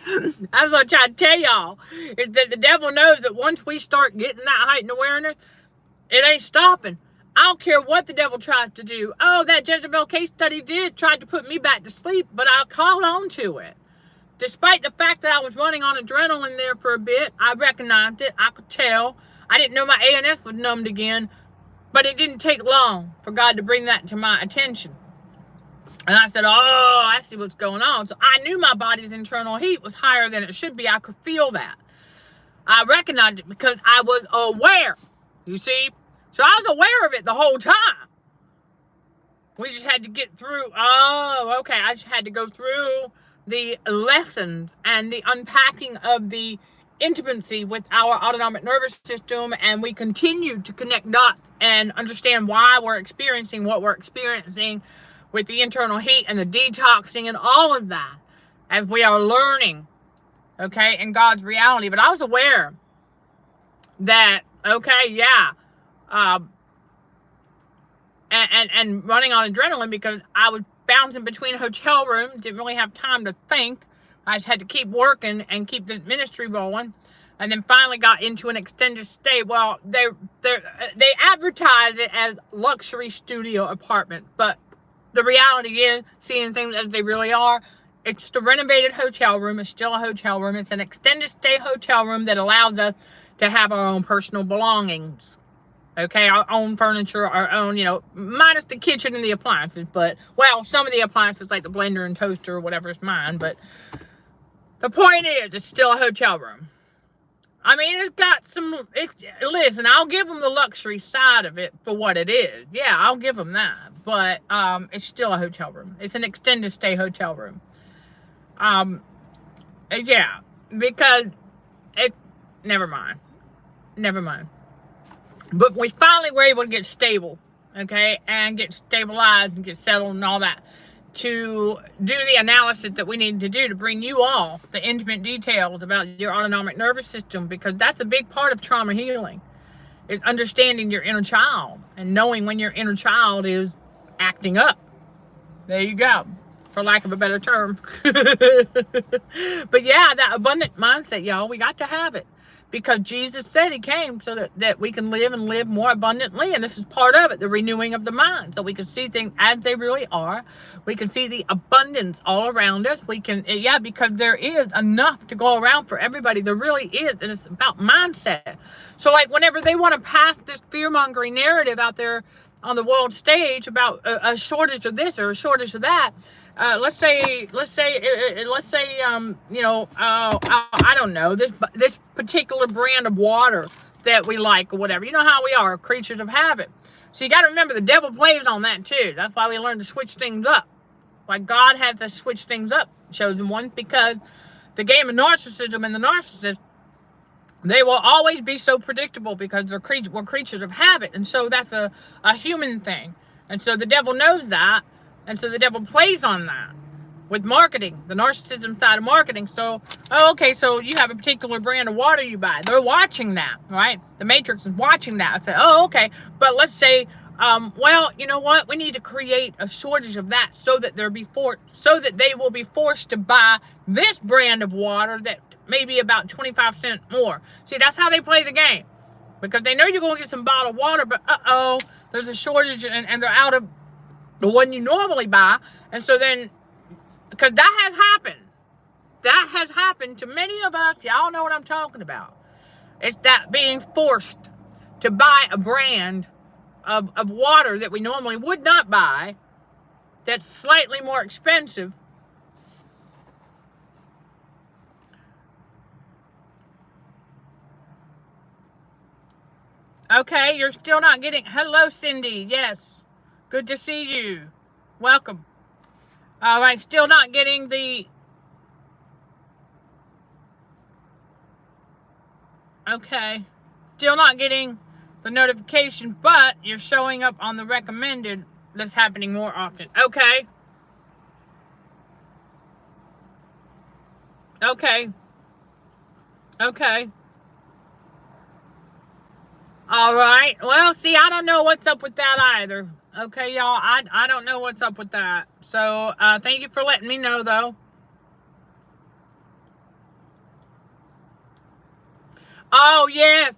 That's what I try to tell y'all, is that the devil knows that once we start getting that heightened awareness, it ain't stopping. I don't care what the devil tries to do. Oh, that Jezebel case study tried to put me back to sleep, but I caught on to it. Despite the fact that I was running on adrenaline there for a bit, I recognized it. I could tell. I didn't know my ANS was numbed again, but it didn't take long for God to bring that to my attention. And I said, oh, I see what's going on. So I knew my body's internal heat was higher than it should be. I could feel that. I recognized it because I was aware, you see? So I was aware of it the whole time. We just had to get through. Oh, okay. I just had to go through the lessons and the unpacking of the intimacy with our autonomic nervous system, and we continue to connect dots and understand why we're experiencing what we're experiencing with the internal heat and the detoxing and all of that. as we are learning, okay, in God's reality. But I was aware that, okay, yeah, and running on adrenaline because I was bouncing between hotel rooms, didn't really have time to think. I just had to keep working and keep the ministry rolling. And then finally got into an extended stay. Well, they advertise it as luxury studio apartment, but the reality is, seeing things as they really are, it's the renovated hotel room. It's still a hotel room. It's an extended stay hotel room that allows us to have our own personal belongings. Okay, our own furniture, our own, minus the kitchen and the appliances. But, well, some of the appliances like the blender and toaster or whatever is mine. But the point is, it's still a hotel room. I mean, it's got some, listen, I'll give them the luxury side of it for what it is. Yeah, I'll give them that. But it's still a hotel room. It's an extended stay hotel room. Yeah, because never mind. But we finally were able to get stable, okay, and get stabilized and get settled and all that, to do the analysis that we need to do to bring you all the intimate details about your autonomic nervous system, because that's a big part of trauma healing, is understanding your inner child and knowing when your inner child is acting up. There you go, for lack of a better term. But yeah, that abundant mindset, y'all, we got to have it. Because Jesus said he came so that we can live and live more abundantly. And this is part of it, the renewing of the mind. So we can see things as they really are. We can see the abundance all around us. We can, yeah, because there is enough to go around for everybody. There really is. And it's about mindset. So like whenever they want to pass this fear-mongering narrative out there on the world stage about a shortage of this or a shortage of that, let's say, I don't know, this particular brand of water that we like or whatever. You know how we are, creatures of habit. So you got to remember the devil plays on that too. That's why we learn to switch things up. Why God has to switch things up, chosen one, because the game of narcissism and the narcissist, they will always be so predictable because we're creatures of habit. And so that's a human thing. And so the devil knows that. And so the devil plays on that with marketing, the narcissism side of marketing. So, okay, so you have a particular brand of water you buy. They're watching that, right? The Matrix is watching that. I say, okay. But let's say, well, you know what? We need to create a shortage of that so that they will be forced to buy this brand of water that may be about 25 cents more. See, that's how they play the game. Because they know you're going to get some bottled water, but there's a shortage and they're out of the one you normally buy. And so then, because that has happened to many of us. Y'all know what I'm talking about. It's that being forced to buy a brand of water that we normally would not buy, that's slightly more expensive. Okay, you're still not getting, hello Cindy, yes. Good to see you. Welcome. All right, still not getting the... Okay. Still not getting the notification, but you're showing up on the recommended. That's happening more often. Okay. Okay. Okay. All right. Well, see, I don't know what's up with that either. Okay, y'all, I don't know what's up with that. So, thank you for letting me know, though. Oh, yes.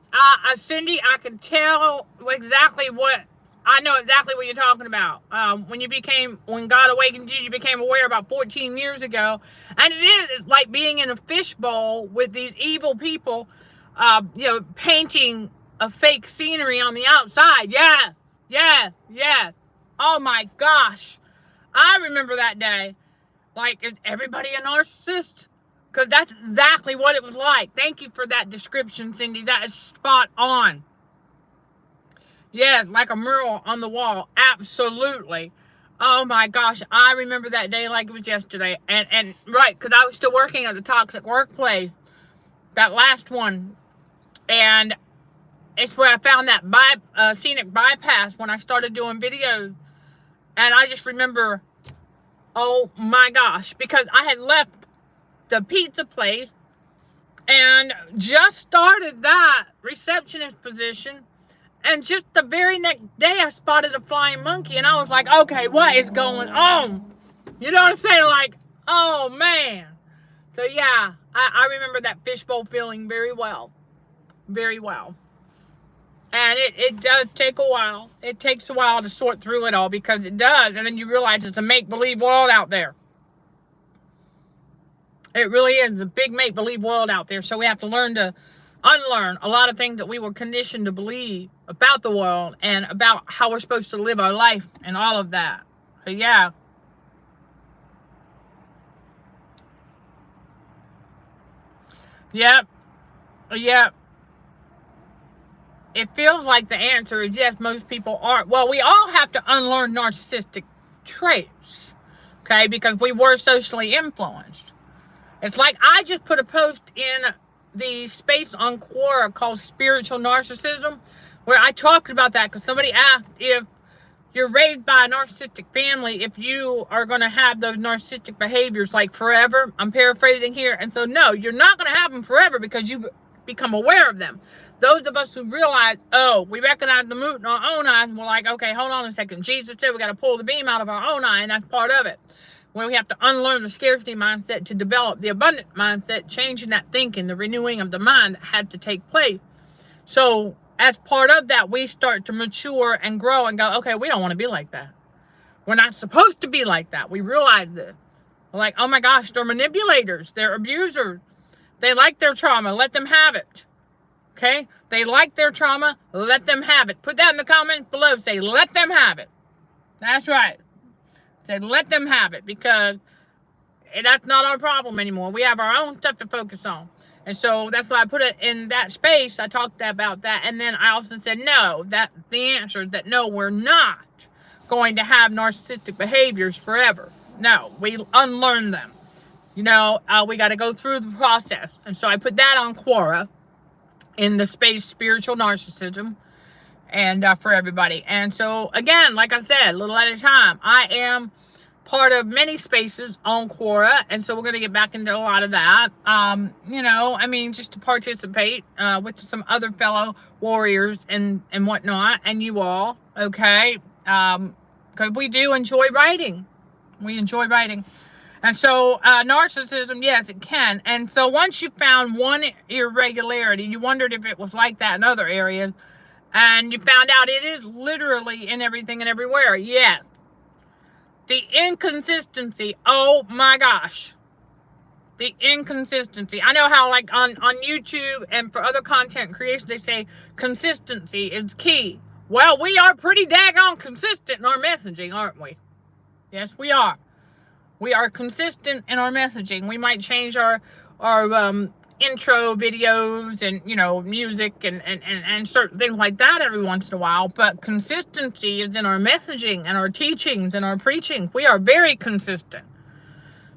Cindy, I can tell exactly what... I know exactly what you're talking about. When God awakened you, you became aware about 14 years ago. And it's like being in a fishbowl with these evil people, painting a fake scenery on the outside. Yeah. Oh my gosh. I remember that day. Like, is everybody a narcissist? Because that's exactly what it was like. Thank you for that description, Cindy. That is spot on. Yes, like a mural on the wall. Absolutely. Oh my gosh. I remember that day like it was yesterday. And right, because I was still working at the toxic workplace. That last one. And it's where I found that scenic bypass when I started doing videos. And I just remember, oh my gosh, because I had left the pizza place and just started that receptionist position. And just the very next day, I spotted a flying monkey, and I was like, okay, what is going on? You know what I'm saying? Like, oh, man. So, yeah, I remember that fishbowl feeling very well. Very well. And it does take a while. It takes a while to sort through it all, because it does. And then you realize it's a make-believe world out there. It really is a big make-believe world out there. So we have to learn to unlearn a lot of things that we were conditioned to believe about the world and about how we're supposed to live our life and all of that. So, yeah. Yep. Yep. It feels like the answer is yes, most people are. Well, we all have to unlearn narcissistic traits, okay, because we were socially influenced. It's like I just put a post in the space on Quora called Spiritual Narcissism, where I talked about that because somebody asked if you're raised by a narcissistic family, if you are going to have those narcissistic behaviors like forever. I'm paraphrasing here. And so, no, you're not going to have them forever because you become aware of them. Those of us who realize, oh, we recognize the moot in our own eyes, and we're like, okay, hold on a second. Jesus said we got to pull the beam out of our own eye, and that's part of it. Where we have to unlearn the scarcity mindset to develop the abundant mindset, changing that thinking, the renewing of the mind that had to take place. So as part of that, we start to mature and grow and go, okay, we don't want to be like that. We're not supposed to be like that. We realize this. We're like, oh my gosh, they're manipulators. They're abusers. They like their trauma. Let them have it. Okay? They like their trauma. Let them have it. Put that in the comments below. Say, let them have it. That's right. Say, let them have it, because that's not our problem anymore. We have our own stuff to focus on. And so that's why I put it in that space. I talked about that. And then I also said, no, that the answer is that no, we're not going to have narcissistic behaviors forever. No, we unlearn them. You know, we got to go through the process. And so I put that on Quora in the space Spiritual Narcissism. And for everybody. And so, again, like I said, a little at a time. I am part of many spaces on Quora, and so we're going to get back into a lot of that. You know, I mean, just to participate with some other fellow warriors and whatnot, and you all, okay? Because we do enjoy writing. We enjoy writing. And so, narcissism, yes, it can. And so once you found one irregularity, you wondered if it was like that in other areas, and you found out it is literally in everything and everywhere. Yes. The inconsistency. Oh my gosh. The inconsistency. I know how, like, on YouTube and for other content creation, they say consistency is key. Well, we are pretty daggone consistent in our messaging, aren't we? Yes, we are. We are consistent in our messaging. We might change our intro videos and, you know, music and certain things like that every once in a while, but consistency is in our messaging and our teachings and our preaching. We are very consistent,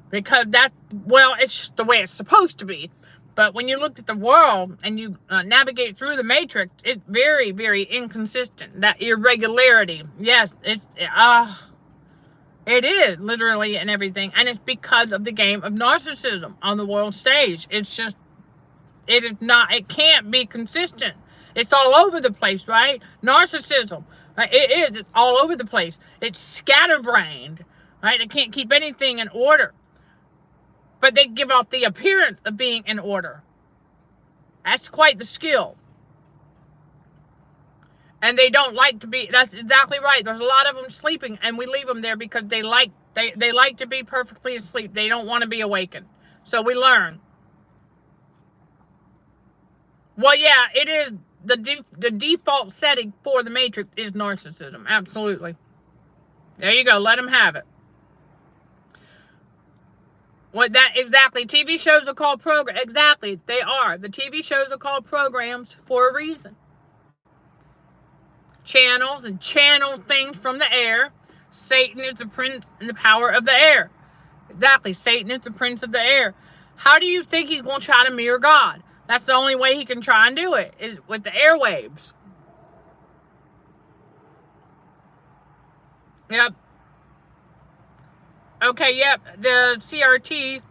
because that's, well, it's just the way it's supposed to be. But when you look at the world and you navigate through the matrix, it's very, very inconsistent. That irregularity, yes, it is literally in everything, and it's because of the game of narcissism on the world stage. It's just, it is not, it can't be consistent. It's all over the place, right? Narcissism, right? It's all over the place. It's scatterbrained, right? It can't keep anything in order. But they give off the appearance of being in order. That's quite the skill. And they don't like to be, that's exactly right. There's a lot of them sleeping, and we leave them there because they like to be perfectly asleep. They don't want to be awakened. So we learn. Well, yeah, it is the default setting for the matrix is narcissism. Absolutely. There you go. Let them have it. What that exactly? TV shows are called programs. Exactly, they are. The TV shows are called programs for a reason. Channels and channel things from the air. Satan is the prince and the power of the air. Exactly. Satan is the prince of the air. How do you think he's going to try to mirror God? That's the only way he can try and do it, is with the airwaves. Yep. Okay, yep. The CRT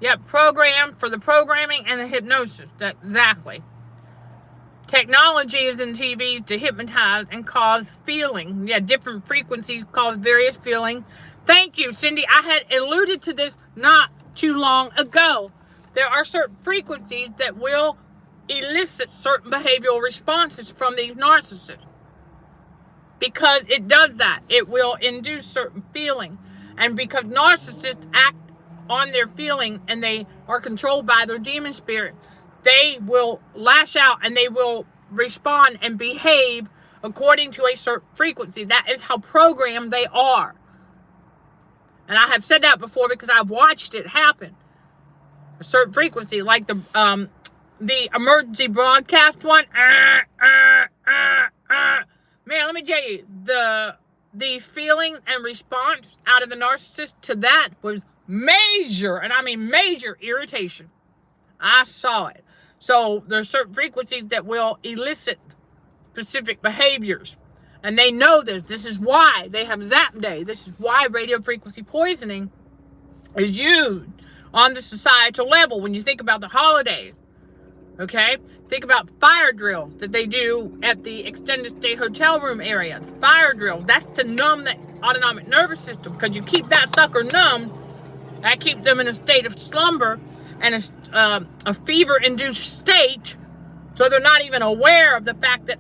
Yep, program for the programming and the hypnosis. Exactly. Technology is in TV to hypnotize and cause feeling. Yeah, different frequencies cause various feelings. Thank you, Cindy. I had alluded to this not too long ago. There are certain frequencies that will elicit certain behavioral responses from these narcissists. Because it does that. It will induce certain feeling. And because narcissists act on their feeling and they are controlled by their demon spirit, they will lash out and they will respond and behave according to a certain frequency. That is how programmed they are. And I have said that before because I've watched it happen. A certain frequency, like the emergency broadcast one. Man, let me tell you, the feeling and response out of the narcissist to that was major, and I mean major irritation. I saw it. So there's certain frequencies that will elicit specific behaviors. And they know this. This is why they have Zap Day. This is why radio frequency poisoning is used on the societal level. When you think about the holidays, okay? Think about fire drills that they do at the extended stay hotel room area. Fire drills, that's to numb the autonomic nervous system, because you keep that sucker numb, that keeps them in a state of slumber and a fever-induced state, so they're not even aware of the fact that,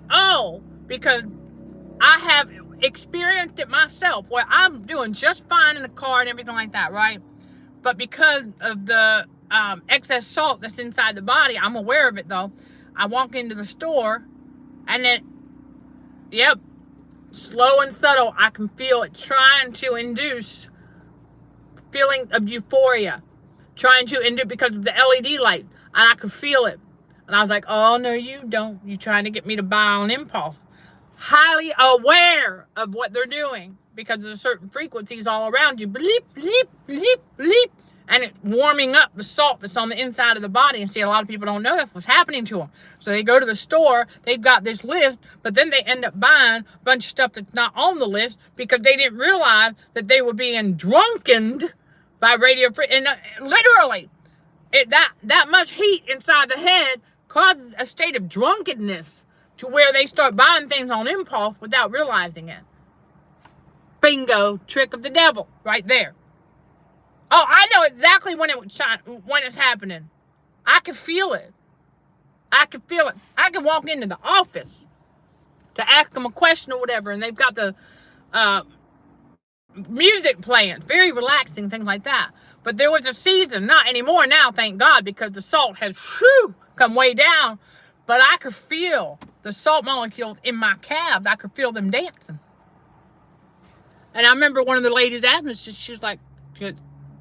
because I have experienced it myself, where I'm doing just fine in the car and everything like that, right? But because of the excess salt that's inside the body, I'm aware of it though. I walk into the store and then, yep, slow and subtle, I can feel it trying to induce feeling of euphoria, trying to induce because of the LED light, and I could feel it. And I was like, oh, no, you don't. You're trying to get me to buy on impulse. Highly aware of what they're doing because there's certain frequencies all around you. Bleep, bleep, bleep, bleep. And it's warming up the salt that's on the inside of the body. And see, a lot of people don't know that's what's happening to them. So they go to the store, they've got this list, but then they end up buying a bunch of stuff that's not on the list because they didn't realize that they were being drunkened by radio free. And literally, that much heat inside the head causes a state of drunkenness to where they start buying things on impulse without realizing it. Bingo, trick of the devil, right there. Oh, I know exactly when it's happening. I can feel it. I can feel it. I can walk into the office to ask them a question or whatever, and they've got the music playing, very relaxing, things like that. But there was a season, not anymore now, thank God, because the salt has come way down. But I could feel the salt molecules in my calves. I could feel them dancing. And I remember one of the ladies asked me, she was like,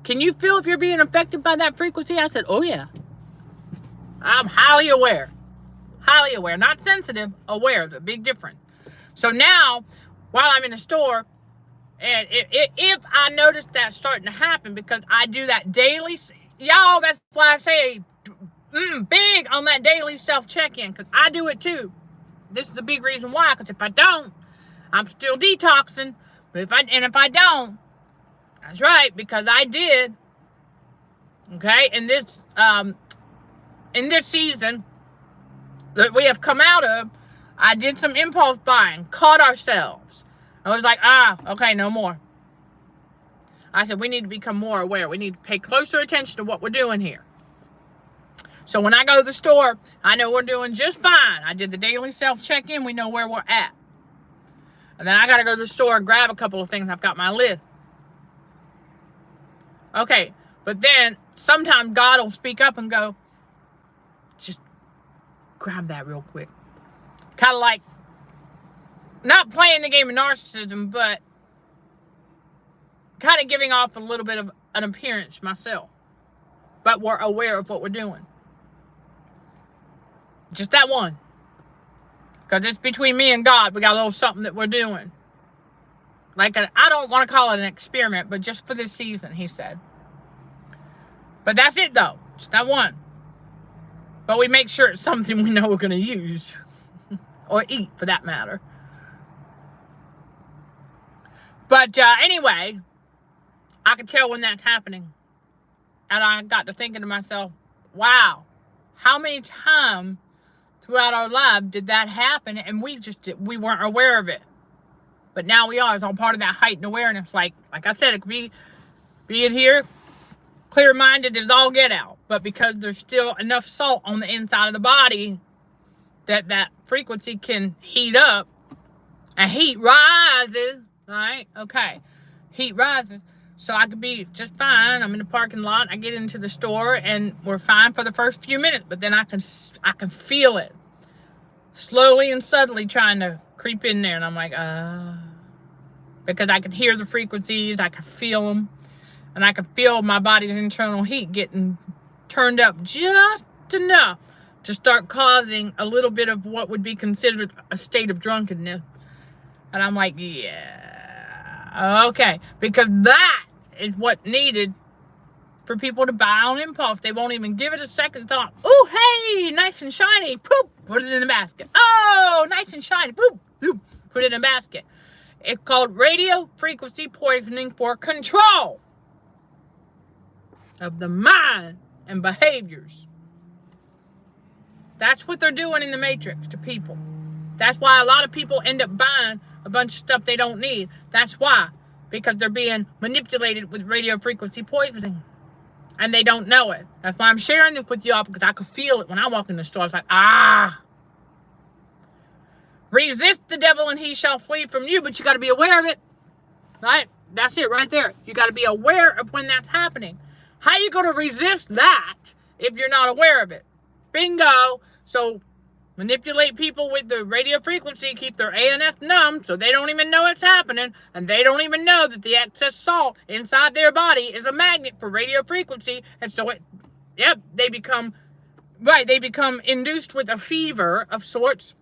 can you feel if you're being affected by that frequency? I said, oh yeah. I'm highly aware. Highly aware. Not sensitive, aware. There's a big difference. So now, while I'm in the store, and if I notice that starting to happen, because I do that daily, y'all, that's why I say big on that daily self-check-in, because I do it too. This is a big reason why, because if I don't, I'm still detoxing. But if I don't, that's right, because I did. Okay, in this season that we have come out of, I did some impulse buying, caught ourselves. I was like, okay, no more. I said, we need to become more aware. We need to pay closer attention to what we're doing here. So when I go to the store, I know we're doing just fine. I did the daily self-check-in. We know where we're at. And then I got to go to the store and grab a couple of things. I've got my list. Okay, but then sometimes God will speak up and go, just grab that real quick. Kind of like, not playing the game of narcissism, but kind of giving off a little bit of an appearance myself. But we're aware of what we're doing. Just that one. Because it's between me and God. We got a little something that we're doing. Like, I don't want to call it an experiment, but just for this season, he said. But that's it, though. Just that one. But we make sure it's something we know we're going to use. Or eat, for that matter. But anyway, I can tell when that's happening. And I got to thinking to myself, wow, how many times throughout our life did that happen and we weren't aware of it? But now we are. It's all part of that heightened awareness. Like I said, it could be being here, clear-minded as all get out. But because there's still enough salt on the inside of the body that frequency can heat up, and heat rises, right? Okay, heat rises. So I could be just fine. I'm in the parking lot. I get into the store and we're fine for the first few minutes. But then I can feel it slowly and subtly trying to creep in there. And I'm like, because I can hear the frequencies. I can feel them. And I can feel my body's internal heat getting turned up just enough to start causing a little bit of what would be considered a state of drunkenness. And I'm like, yeah, okay. Because that is what needed for people to buy on impulse. They won't even give it a second thought. Oh, hey, nice and shiny. Poop, put it in the basket. Oh, nice and shiny. Poop, poop, put it in a basket. It's called radio frequency poisoning for control of the mind and behaviors. That's what they're doing in the Matrix to people. That's why a lot of people end up buying a bunch of stuff they don't need. That's why. Because they're being manipulated with radio frequency poisoning. And they don't know it. That's why I'm sharing this with y'all, because I could feel it when I walk in the store. It's like, resist the devil and he shall flee from you. But you got to be aware of it. Right? That's it right there. You got to be aware of when that's happening. How you going to resist that if you're not aware of it? Bingo. So manipulate people with the radio frequency, keep their ANS numb so they don't even know it's happening, and they don't even know that the excess salt inside their body is a magnet for radio frequency, and so they become induced with a fever of sorts.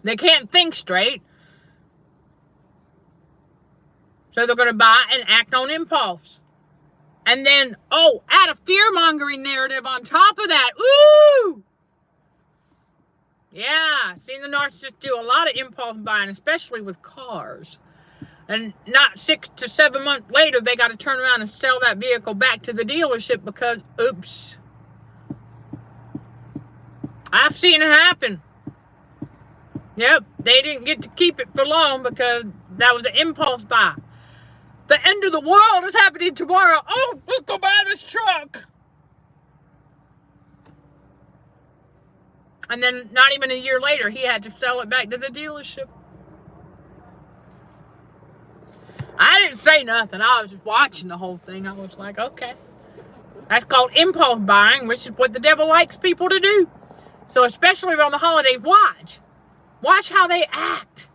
They can't think straight. So they're going to buy and act on impulse. And then, add a fear-mongering narrative on top of that. Ooh! Yeah, seen the narcissist do a lot of impulse buying, especially with cars. And not 6 to 7 months later, they got to turn around and sell that vehicle back to the dealership because, oops. I've seen it happen. Yep, they didn't get to keep it for long because that was an impulse buy. The end of the world is happening tomorrow. Oh, let's go buy this truck. And then not even a year later, he had to sell it back to the dealership. I didn't say nothing. I was just watching the whole thing. I was like, okay. That's called impulse buying, which is what the devil likes people to do. So especially around the holidays, watch. Watch how they act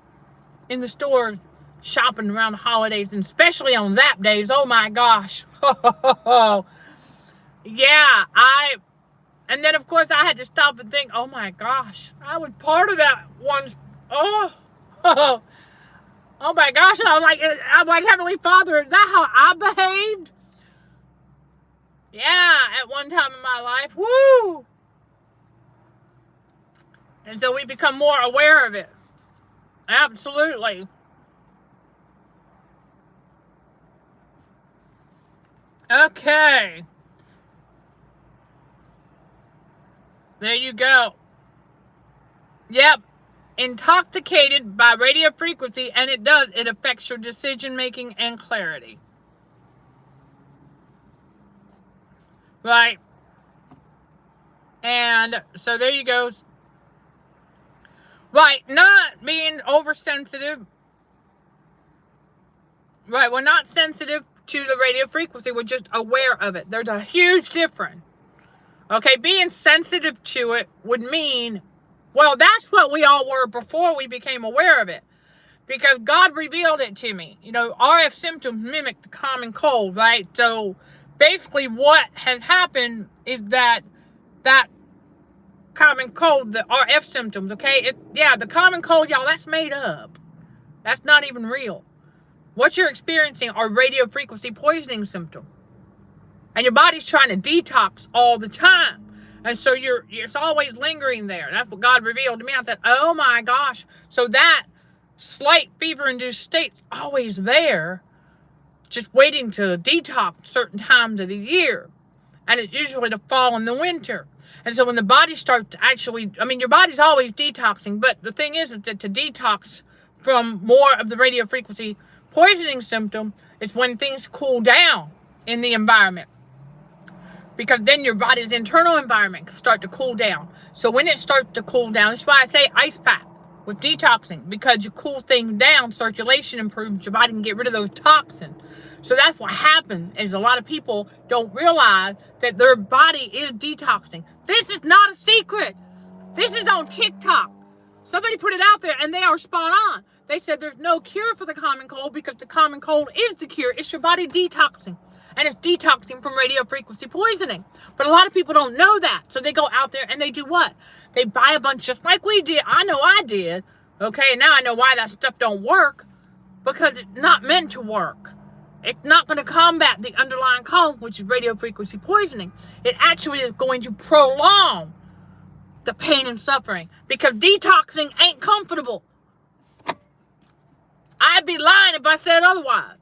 in the stores, shopping around the holidays, and especially on Zap days. Oh my gosh. Yeah, and then of course I had to stop and think, oh my gosh, I was part of that once. Oh my gosh. And I'm like, Heavenly Father, is that how I behaved? Yeah, at one time in my life. Woo! And so we become more aware of it. Absolutely. Okay. There you go. Yep. Intoxicated by radio frequency, and it affects your decision making and clarity. Right. And so there you go. Right, not being oversensitive. Right, we're not sensitive to the radio frequency. We're just aware of it. There's a huge difference. Okay, being sensitive to it would mean, well, that's what we all were before we became aware of it. Because God revealed it to me. You know, RF symptoms mimic the common cold, right? So basically what has happened is that common cold, the RF symptoms, okay? The common cold, y'all, that's made up. That's not even real. What you're experiencing are radio frequency poisoning symptoms. And your body's trying to detox all the time. And so it's always lingering there. That's what God revealed to me. I said, oh my gosh. So that slight fever-induced state is always there, just waiting to detox certain times of the year. And it's usually the fall and the winter. And so when the body starts to actually, I mean, your body's always detoxing, but the thing is that to detox from more of the radio frequency poisoning symptom is when things cool down in the environment. Because then your body's internal environment can start to cool down. So when it starts to cool down, that's why I say ice pack with detoxing, because you cool things down, circulation improves, your body can get rid of those toxins. So that's what happens, is a lot of people don't realize that their body is detoxing. This is not a secret. This is on TikTok. Somebody put it out there and they are spot on. They said there's no cure for the common cold because the common cold is the cure. It's your body detoxing. And it's detoxing from radio frequency poisoning. But a lot of people don't know that. So they go out there and they do what? They buy a bunch, just like we did. I know I did. Okay, and now I know why that stuff don't work. Because it's not meant to work. It's not going to combat the underlying cause, which is radio frequency poisoning. It actually is going to prolong the pain and suffering. Because detoxing ain't comfortable. I'd be lying if I said otherwise.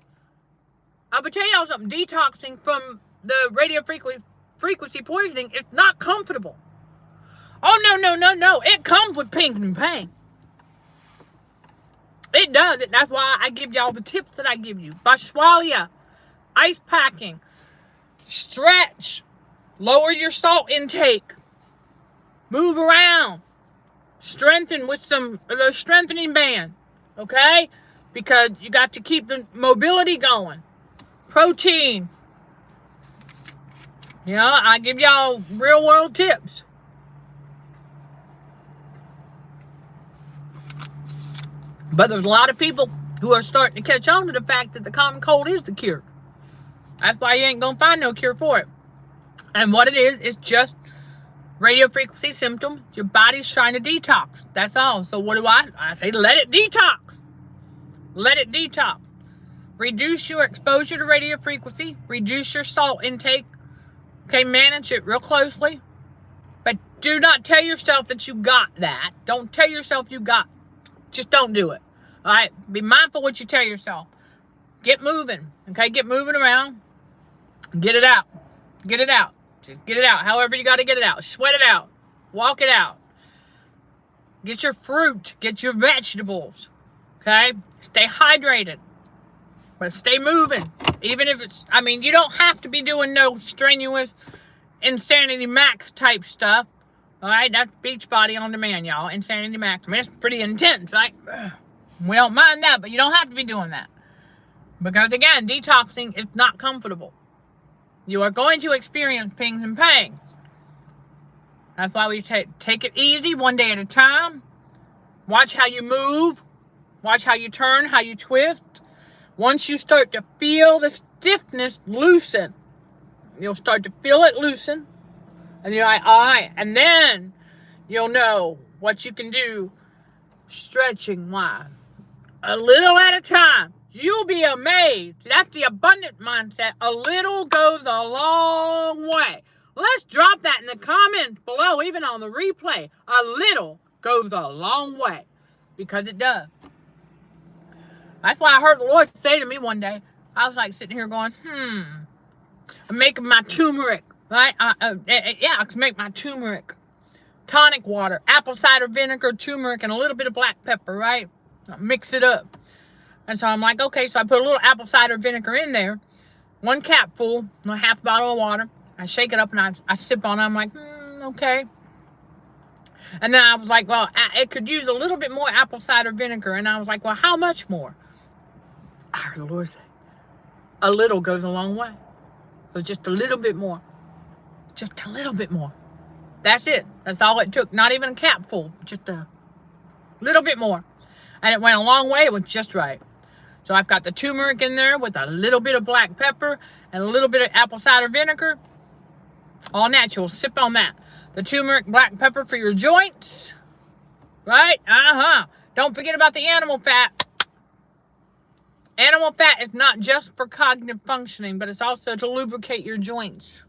I would tell y'all something. Detoxing from the radio frequency poisoning is not comfortable. Oh, no. It comes with pain and pain. It does. That's why I give y'all the tips that I give you. Bashwalia, ice packing, stretch, lower your salt intake, move around, strengthen with some of those strengthening bands, okay? Because you got to keep the mobility going. Protein. You know, I give y'all real world tips. But there's a lot of people who are starting to catch on to the fact that the common cold is the cure. That's why you ain't going to find no cure for it. And what it is just radio frequency symptom. Your body's trying to detox. That's all. So what do I say? Let it detox. Let it detox. Reduce your exposure to radio frequency. Reduce your salt intake. Okay, manage it real closely. But do not tell yourself that you got that. Don't tell yourself you got. Just don't do it. All right? Be mindful what you tell yourself. Get moving. Okay? Get moving around. Get it out. Get it out. Just get it out. However you got to get it out. Sweat it out. Walk it out. Get your fruit. Get your vegetables. Okay? Stay hydrated. But stay moving. Even if it's, I mean, you don't have to be doing no strenuous Insanity Max type stuff. All right? That's Beachbody on demand, y'all. Insanity Max. I mean, it's pretty intense, right? We don't mind that, but you don't have to be doing that. Because, again, detoxing is not comfortable. You are going to experience pains and pangs. That's why we take it easy, one day at a time. Watch how you move. Watch how you turn, how you twist. Once you start to feel the stiffness loosen, you'll start to feel it loosen. And you're like, all right. And then you'll know what you can do stretching-wise. A little at a time. You'll be amazed. That's the abundant mindset. A little goes a long way. Let's drop that in the comments below, even on the replay. A little goes a long way. Because it does. That's why I heard the Lord say to me one day. I was like sitting here going, I'm making my turmeric. Right? I can make my turmeric. Tonic water, apple cider vinegar, turmeric, and a little bit of black pepper, right? Mix it up. And so I'm like, okay, so I put a little apple cider vinegar in there. 1 capful, half a bottle of water. I shake it up and I sip on it. I'm like, okay. And then I was like, well, it could use a little bit more apple cider vinegar. And I was like, well, how much more? I heard the Lord say, a little goes a long way. So just a little bit more. Just a little bit more. That's it. That's all it took. Not even a capful. Just a little bit more. And it went a long way. It was just right. So I've got the turmeric in there with a little bit of black pepper and a little bit of apple cider vinegar. All natural. Sip on that. The turmeric, black pepper for your joints. Right? Don't forget about the animal fat. Animal fat is not just for cognitive functioning, but it's also to lubricate your joints.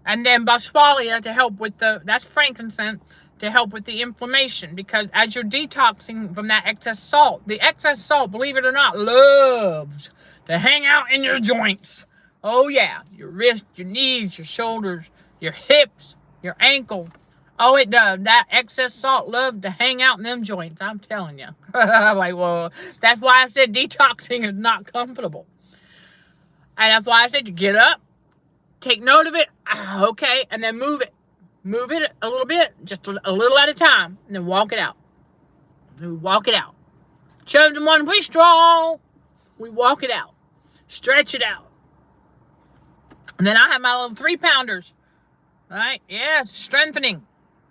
And then Bashwalia to help with that's frankincense, to help with the inflammation. Because as you're detoxing from that excess salt, the excess salt, believe it or not, loves to hang out in your joints. Oh yeah, your wrist, your knees, your shoulders, your hips, your ankle. Oh, it does. That excess salt loves to hang out in them joints. I'm telling you. I'm like, well, that's why I said detoxing is not comfortable. And that's why I said to get up, take note of it, okay, and then move it. Move it a little bit, just a little at a time, and then walk it out. We walk it out. Chosen one, we strong. We walk it out. Stretch it out. And then I have my little 3-pounders. Right? Yeah, it's strengthening.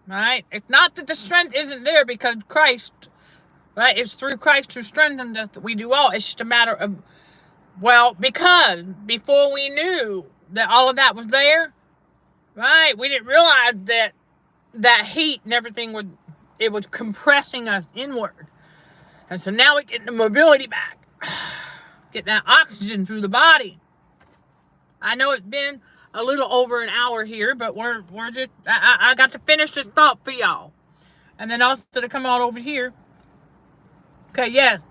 Right? It's not that the strength isn't there because Christ, right? It's through Christ who strengthened us that we do all. It's just a matter of, well, because before we knew that all of that was there, right? We didn't realize that that heat and everything it was compressing us inward. And so now we get the mobility back. Get that oxygen through the body. I know it's been a little over an hour here, but we're just, I got to finish this thought for y'all. And then also to come on over here. Okay, yes.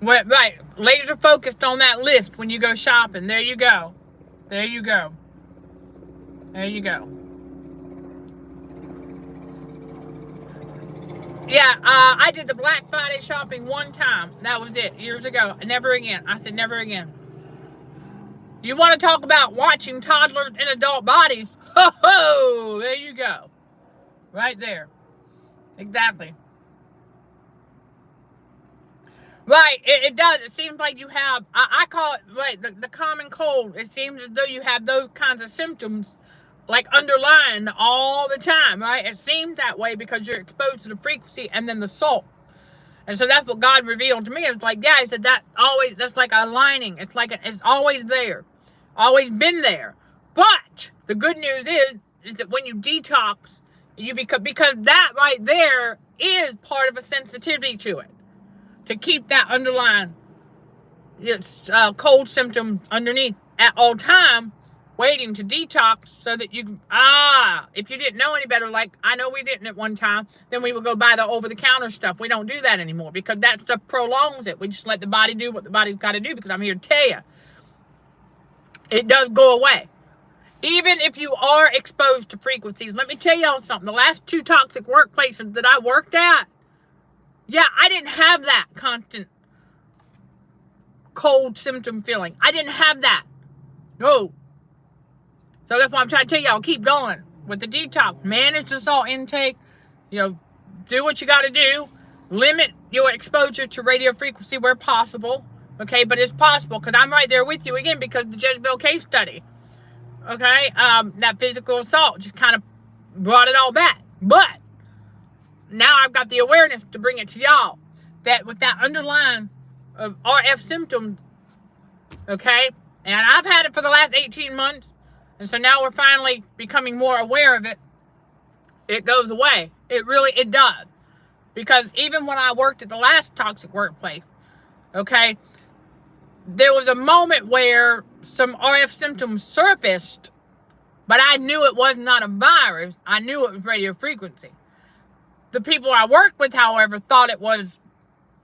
Well, right, laser focused on that lift when you go shopping. There you go. There you go. There you go. Yeah, I did the Black Friday shopping one time. That was it, years ago. Never again. I said never again. You want to talk about watching toddlers in adult bodies? Ho ho! There you go. Right there. Exactly. Right, it does. It seems like you have, I call it, right, the common cold. It seems as though you have those kinds of symptoms, like underlying all the time, right? It seems that way because you're exposed to the frequency and then the salt. And so that's what God revealed to me. It's like, yeah, he said that's like a lining. It's like, it's always there. Always been there. But the good news is that when you detox, because that right there is part of a sensitivity to it. To keep that underlying cold symptom underneath at all time, waiting to detox so that you, if you didn't know any better, like I know we didn't at one time, then we would go buy the over-the-counter stuff. We don't do that anymore because that stuff prolongs it. We just let the body do what the body's got to do because I'm here to tell you, it does go away. Even if you are exposed to frequencies, let me tell y'all something. The last 2 toxic workplaces that I worked at, yeah, I didn't have that constant cold symptom feeling. I didn't have that. No. So that's why I'm trying to tell y'all, keep going with the detox. Manage the salt intake. Do what you got to do. Limit your exposure to radio frequency where possible. Okay, but it's possible because I'm right there with you again because the Jezebel case study. Okay, that physical assault just kind of brought it all back. But now I've got the awareness to bring it to y'all that with that underlying of RF symptoms, okay, and I've had it for the last 18 months, and so now we're finally becoming more aware of it. It goes away. It does. Because even when I worked at the last toxic workplace, okay, there was a moment where some RF symptoms surfaced, but I knew it was not a virus. I knew it was radio frequency. The people I worked with, however, thought it was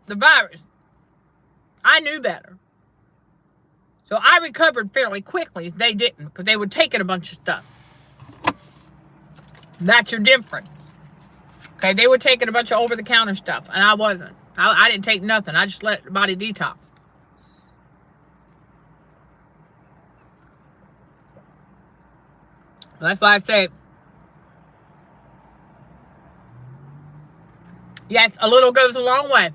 the virus. I knew better. So I recovered fairly quickly. They didn't, because they were taking a bunch of stuff. That's your difference. Okay, they were taking a bunch of over-the-counter stuff, and I wasn't. I didn't take nothing. I just let the body detox. That's why I say, yes, a little goes a long way.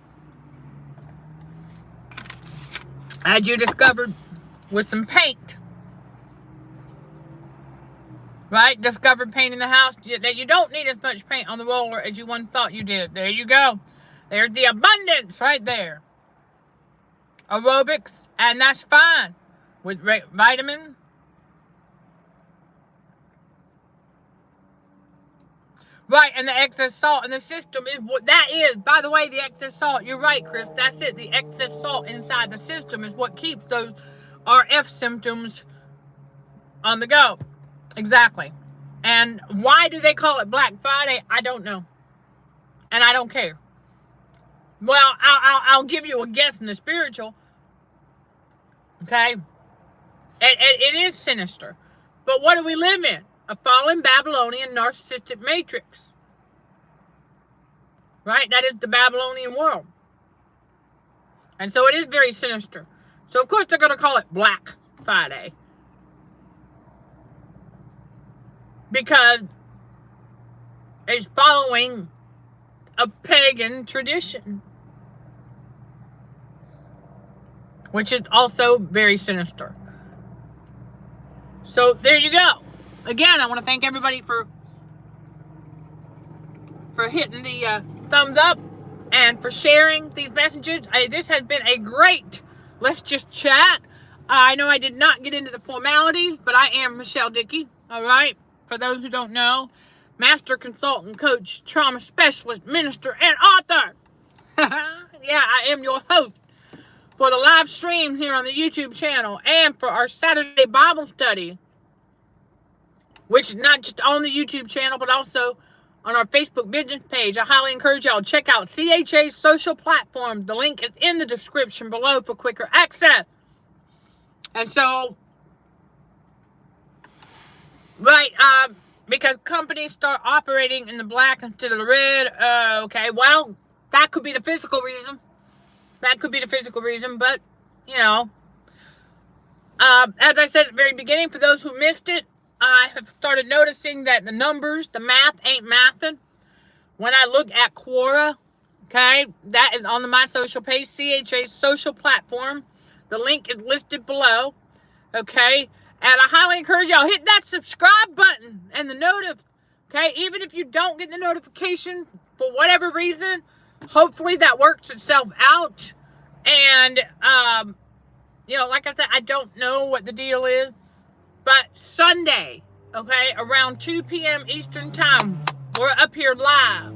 As you discovered with some paint, right? Discovered paint in the house that you don't need as much paint on the roller as you once thought you did. There you go. There's the abundance right there. Aerobics, and that's fine with vitamin. Right, and the excess salt in the system is what that is. By the way, the excess salt, you're right, Chris. That's it. The excess salt inside the system is what keeps those RF symptoms on the go. Exactly. And why do they call it Black Friday? I don't know. And I don't care. Well, I'll give you a guess in the spiritual. Okay? It is sinister. But what do we live in? A fallen Babylonian narcissistic matrix. Right? That is the Babylonian world. And so it is very sinister. So of course they're going to call it Black Friday. Because it's following a pagan tradition. Which is also very sinister. So there you go. Again, I want to thank everybody for hitting the thumbs up and for sharing these messages. This has been a great Let's Just Chat. I know I did not get into the formalities, but I am Michelle Dickey. All right. For those who don't know, master consultant, coach, trauma specialist, minister, and author. Yeah, I am your host for the live stream here on the YouTube channel and for our Saturday Bible study, which is not just on the YouTube channel, but also on our Facebook business page. I highly encourage y'all to check out CHA's social platform. The link is in the description below for quicker access. And so, right, because companies start operating in the black instead of the red, okay, well, that could be the physical reason. That could be the physical reason, but, you know, as I said at the very beginning, for those who missed it, I have started noticing that the numbers, the math ain't mathing. When I look at Quora, okay, that is on my social page, CHA's social platform. The link is listed below, okay? And I highly encourage y'all, hit that subscribe button and the notif, okay? Even if you don't get the notification for whatever reason, hopefully that works itself out. And, you know, like I said, I don't know what the deal is. But Sunday, okay, around 2 p.m. Eastern Time, we're up here live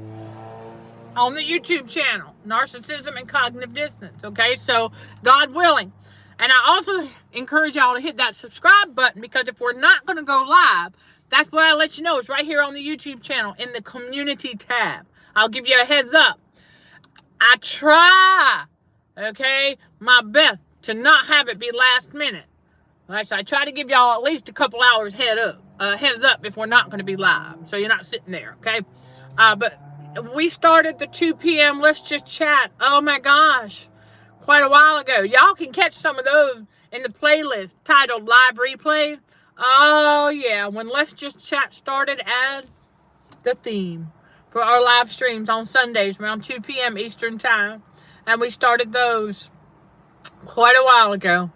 on the YouTube channel, Narcissism and Cognitive Dissonance, okay? So, God willing. And I also encourage y'all to hit that subscribe button, because if we're not going to go live, that's what I let you know. It's right here on the YouTube channel in the community tab. I'll give you a heads up. I try, okay, my best to not have it be last minute. All right, so I try to give y'all at least a couple hours heads up if we're not going to be live, so you're not sitting there, okay? But we started the 2 p.m. Let's Just Chat, oh my gosh, quite a while ago. Y'all can catch some of those in the playlist titled Live Replay. Oh, yeah, when Let's Just Chat started as the theme for our live streams on Sundays around 2 p.m. Eastern Time. And we started those quite a while ago.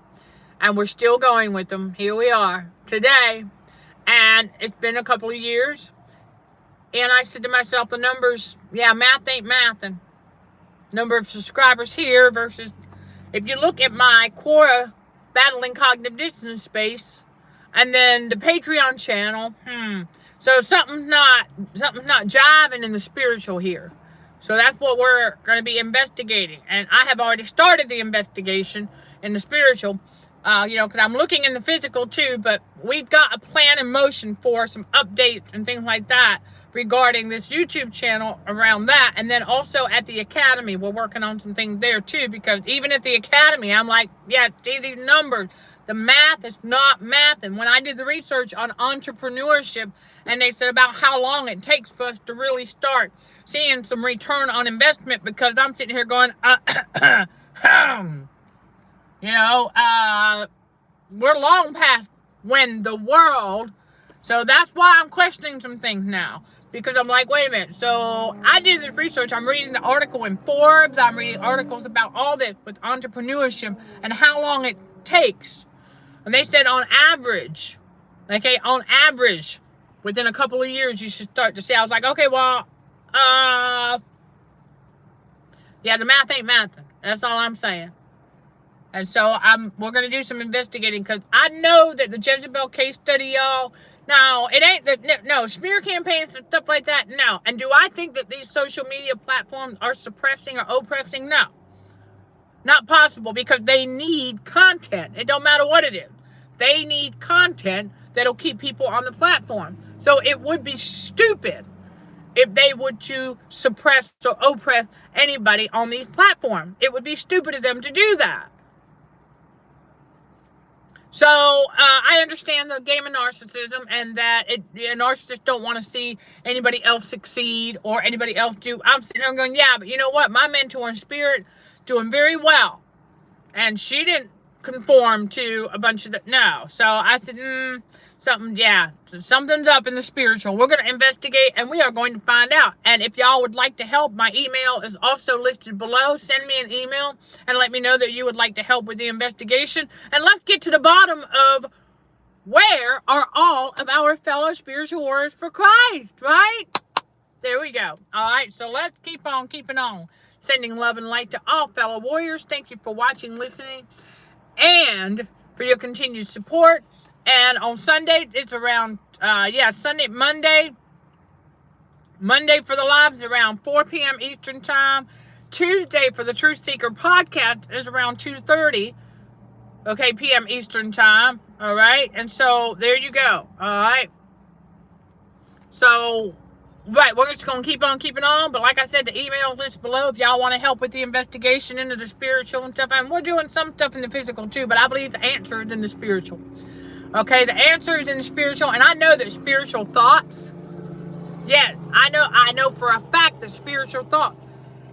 And we're still going with them. Here we are today. And it's been a couple of years. And I said to myself, the numbers, yeah, math ain't mathing. Number of subscribers here versus, if you look at my Quora Battling Cognitive Dissonance space, and then the Patreon channel, so something's not jiving in the spiritual here. So that's what we're going to be investigating. And I have already started the investigation in the spiritual. You know, because I'm looking in the physical too, but we've got a plan in motion for some updates and things like that regarding this YouTube channel around that. And then also at the Academy, we're working on some things there too, because even at the Academy, I'm like, yeah, these numbers, the math is not math. And when I did the research on entrepreneurship, and they said about how long it takes for us to really start seeing some return on investment, because I'm sitting here going, you know, we're long past when the world, so that's why I'm questioning some things now, because I'm like, wait a minute, so I did this research, I'm reading the article in Forbes, I'm reading articles about all this with entrepreneurship and how long it takes, and they said on average, okay, on average, within a couple of years, you should start to see. I was like, okay, well, yeah, the math ain't mathing, that's all I'm saying. And so we're going to do some investigating, because I know that the Jezebel case study, y'all, no, it ain't, no, smear campaigns and stuff like that, no. And do I think that these social media platforms are suppressing or oppressing? No. Not possible, because they need content. It don't matter what it is. They need content that'll keep people on the platform. So it would be stupid if they would to suppress or oppress anybody on these platforms. It would be stupid of them to do that. So I understand the game of narcissism, and that narcissists don't want to see anybody else succeed or anybody else do. I'm sitting there going, yeah, but you know what? My mentor in spirit doing very well, and she didn't conform to a bunch of no. So I said, something's up in the spiritual. We're going to investigate, and we are going to find out. And if y'all would like to help, my email is also listed below. Send me an email and let me know that you would like to help with the investigation. And let's get to the bottom of where are all of our fellow spiritual warriors for Christ, right? There we go. All right, so let's keep on keeping on. Sending love and light to all fellow warriors. Thank you for watching, listening, and for your continued support. And on Sunday, it's around, Monday for the lives around 4 p.m. Eastern Time. Tuesday for the Truth Seeker podcast is around 2:30, p.m. Eastern Time. All right. And so there you go. All right. So, right, we're just going to keep on keeping on. But like I said, the email list below if y'all want to help with the investigation into the spiritual and stuff. And we're doing some stuff in the physical too, but I believe the answer is in the spiritual. Okay, the answer is in the spiritual, and I know that spiritual thoughts, I know for a fact that spiritual thought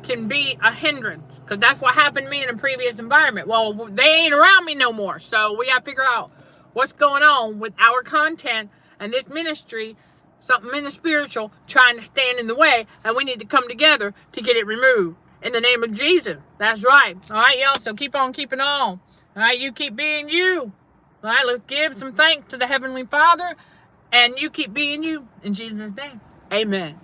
can be a hindrance, because that's what happened to me in a previous environment. Well, they ain't around me no more, so we got to figure out what's going on with our content and this ministry, something in the spiritual trying to stand in the way, and we need to come together to get it removed. In the name of Jesus. That's right. All right, y'all, so keep on keeping on. All right, you keep being you. All right, let's give some thanks to the Heavenly Father, and you keep being you in Jesus' name. Amen.